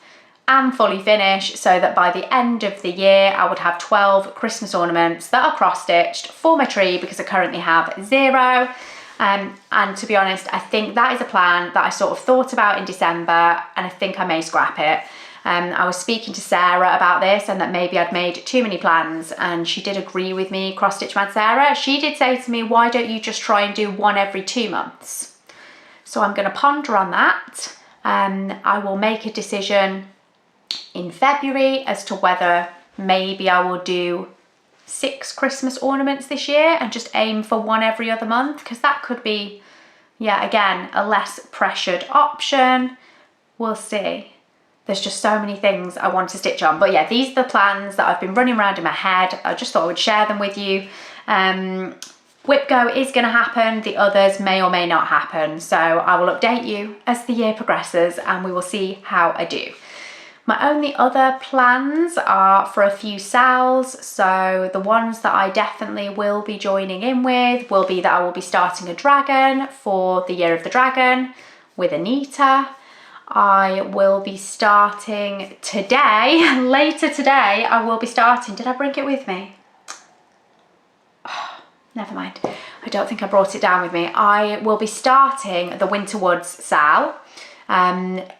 and fully finish, so that by the end of the year I would have 12 Christmas ornaments that are cross-stitched for my tree, because I currently have 0. And to be honest, I think that is a plan that I sort of thought about in December, and I think I may scrap it. I was speaking to Sarah about this and that maybe I'd made too many plans, and she did agree with me, Cross Stitch Mad Sarah. She did say to me, why don't you just try and do 1 every 2 months? So I'm going to ponder on that. I will make a decision in February as to whether maybe I will do 6 Christmas ornaments this year and just aim for 1 every other month, because that could be, yeah, again, a less pressured option. We'll see. There's just so many things I want to stitch on. But yeah, these are the plans that I've been running around in my head. I just thought I would share them with you. WIP Go is going to happen. The others may or may not happen. So I will update you as the year progresses and we will see how I do. My only other plans are for a few sales. So the ones that I definitely will be joining in with will be that I will be starting a dragon for the Year of the Dragon with Anita. I will be starting today, later today, I will be starting, did I bring it with me? Oh, never mind, I don't think I brought it down with me. I will be starting the Winter Woods sale.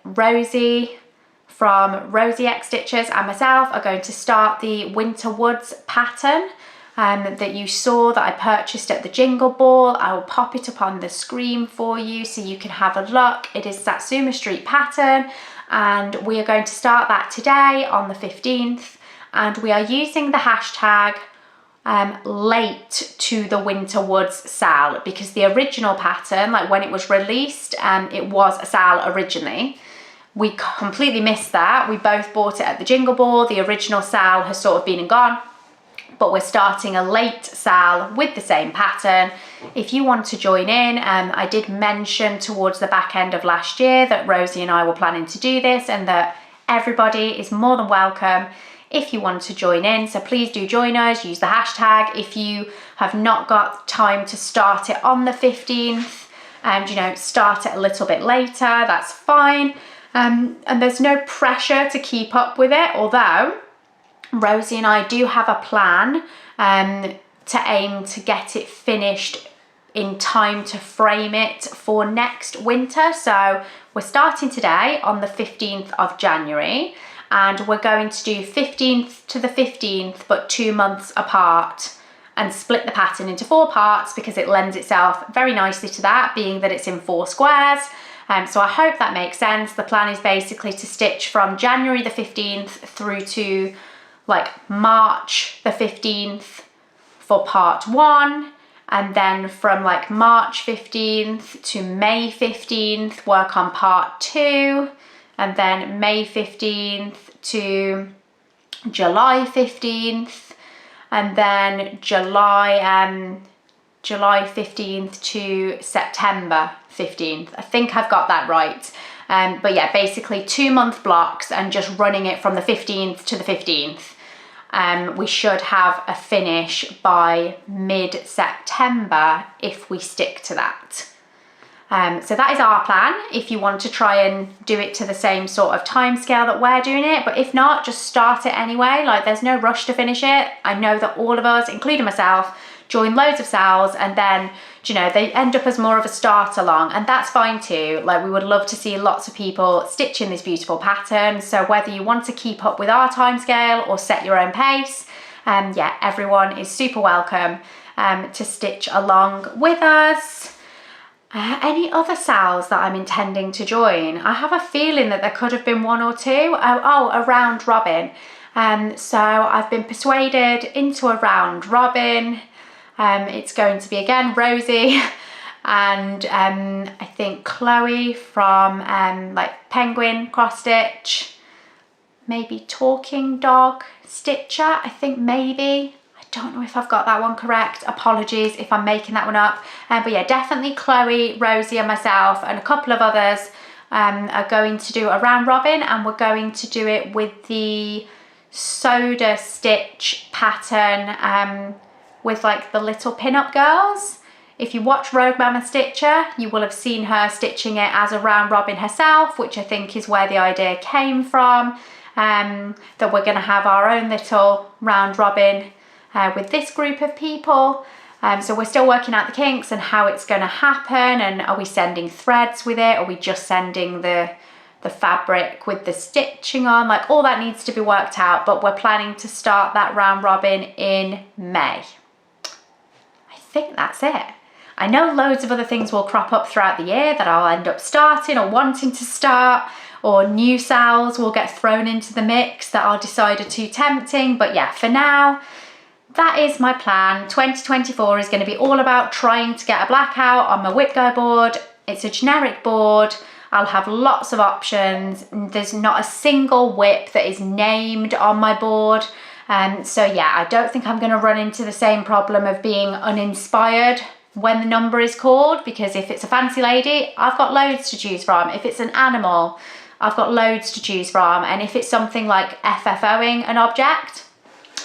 Rosie from Rosie X Stitches and myself are going to start the Winter Woods pattern that you saw that I purchased at the Jingle Ball. I will pop it up on the screen for you so you can have a look. It is Satsuma Street pattern, and we are going to start that today on the 15th, and we are using the hashtag late to the Winter Woods sale, because the original pattern, like when it was released, it was a sale originally. We completely missed that. We both bought it at the Jingle Ball. The original sale has sort of been and gone, but we're starting a late sale with the same pattern. If you want to join in, I did mention towards the back end of last year that Rosie and I were planning to do this, and that everybody is more than welcome if you want to join in. So please do join us, use the hashtag. If you have not got time to start it on the 15th, and you know, start it a little bit later, that's fine. And there's no pressure to keep up with it, although Rosie and I do have a plan to aim to get it finished in time to frame it for next winter. So we're starting today on the 15th of January, and we're going to do 15th to the 15th, but 2 months apart, and split the pattern into 4 parts because it lends itself very nicely to that, being that it's in 4 squares. So I hope that makes sense. The plan is basically to stitch from January the 15th through to like March the 15th for part 1, and then from like March 15th to May 15th work on part 2, and then May 15th to July 15th, and then July 15th to September 15th. I think I've got that right. But yeah, basically 2-month blocks, and just running it from the 15th to the 15th. We should have a finish by mid-September if we stick to that. So that is our plan, if you want to try and do it to the same sort of time scale that we're doing it. But if not, just start it anyway. Like, there's no rush to finish it. I know that all of us, including myself, join loads of sales, and then, you know, they end up as more of a start along, and that's fine too. Like, we would love to see lots of people stitching this beautiful pattern. So whether you want to keep up with our time scale or set your own pace, yeah, everyone is super welcome to stitch along with us. Any other sales that I'm intending to join? I have a feeling that there could have been 1 or 2. A round robin. So I've been persuaded into a round robin. It's going to be again Rosie and I think Chloe from like Penguin Cross Stitch, maybe Talking Dog Stitcher, I think maybe. I don't know if I've got that one correct. Apologies if I'm making that one up. But yeah, definitely Chloe, Rosie and myself and a couple of others are going to do a round robin, and we're going to do it with the Soda Stitch pattern with like the little pin-up girls. If you watch Rogue Mama Stitcher, you will have seen her stitching it as a round robin herself, which I think is where the idea came from, that we're going to have our own little round robin with this group of people. So we're still working out the kinks and how it's going to happen, and are we sending threads with it? Are we just sending the fabric with the stitching on? Like, all that needs to be worked out, but we're planning to start that round robin in May. I think that's it. I know loads of other things will crop up throughout the year that I'll end up starting or wanting to start, or new sales will get thrown into the mix that I'll decide are too tempting. But yeah, for now, that is my plan. 2024 is going to be all about trying to get a blackout on my WIP Go board. It's a generic board. I'll have lots of options. There's not a single WIP that is named on my board. So yeah, I don't think I'm going to run into the same problem of being uninspired when the number is called, because if it's a fancy lady, I've got loads to choose from. If it's an animal, I've got loads to choose from. And if it's something like FFOing an object,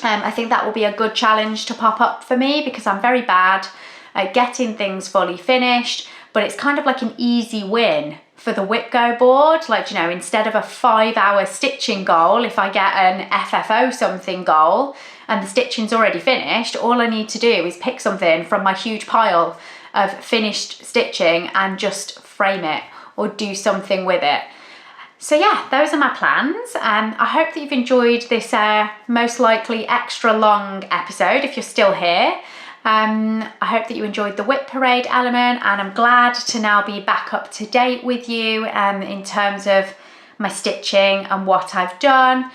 I think that will be a good challenge to pop up for me, because I'm very bad at getting things fully finished, but it's kind of like an easy win for the WIP Go board. Like, you know, instead of a 5-hour stitching goal, if I get an FFO something goal and the stitching's already finished, all I need to do is pick something from my huge pile of finished stitching and just frame it or do something with it. So yeah, those are my plans. I hope that you've enjoyed this most likely extra long episode if you're still here. I hope that you enjoyed the WIP parade element, and I'm glad to now be back up to date with you in terms of my stitching and what I've done.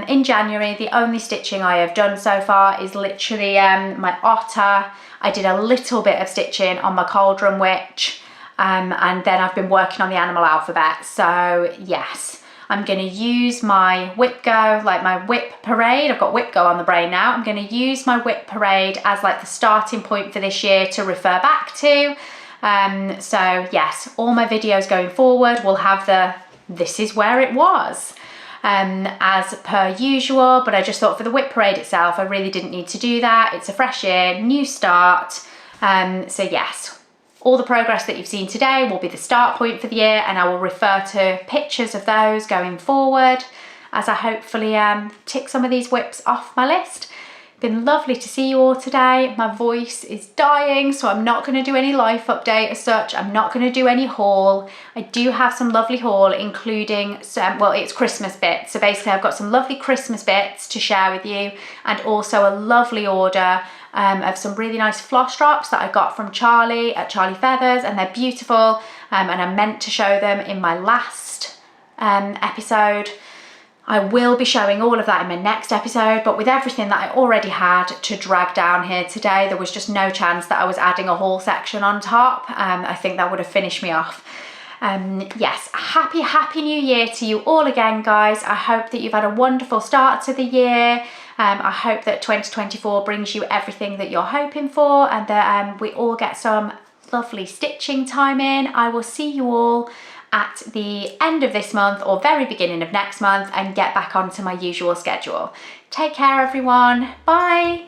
In January, the only stitching I have done so far is literally my otter. I did a little bit of stitching on my cauldron witch, and then I've been working on the animal alphabet. So yes, I'm going to use my WIP Go, like my WIP parade. I've got WIP Go on the brain now. I'm going to use my WIP parade as like the starting point for this year to refer back to. So yes, all my videos going forward will have the this is where it was as per usual, but I just thought for the WIP parade itself, I really didn't need to do that. It's a fresh year, new start. So yes, all the progress that you've seen today will be the start point for the year, and I will refer to pictures of those going forward as I hopefully tick some of these WIPs off my list. Been lovely to see you all today. My voice is dying, so I'm not going to do any life update as such. I'm not going to do any haul. I do have some lovely haul, including some, well, it's Christmas bits. So basically I've got some lovely Christmas bits to share with you, and also a lovely order of some really nice floss drops that I got from Charlie at Charlie Feathers, and they're beautiful, and I meant to show them in my last episode. I will be showing all of that in my next episode, but with everything that I already had to drag down here today, there was just no chance that I was adding a haul section on top. I think that would have finished me off. Yes, happy new year to you all again, guys. I hope that you've had a wonderful start to the year. I hope that 2024 brings you everything that you're hoping for, and that we all get some lovely stitching time in. I will see you all at the end of this month or very beginning of next month and get back onto my usual schedule. Take care, everyone. Bye.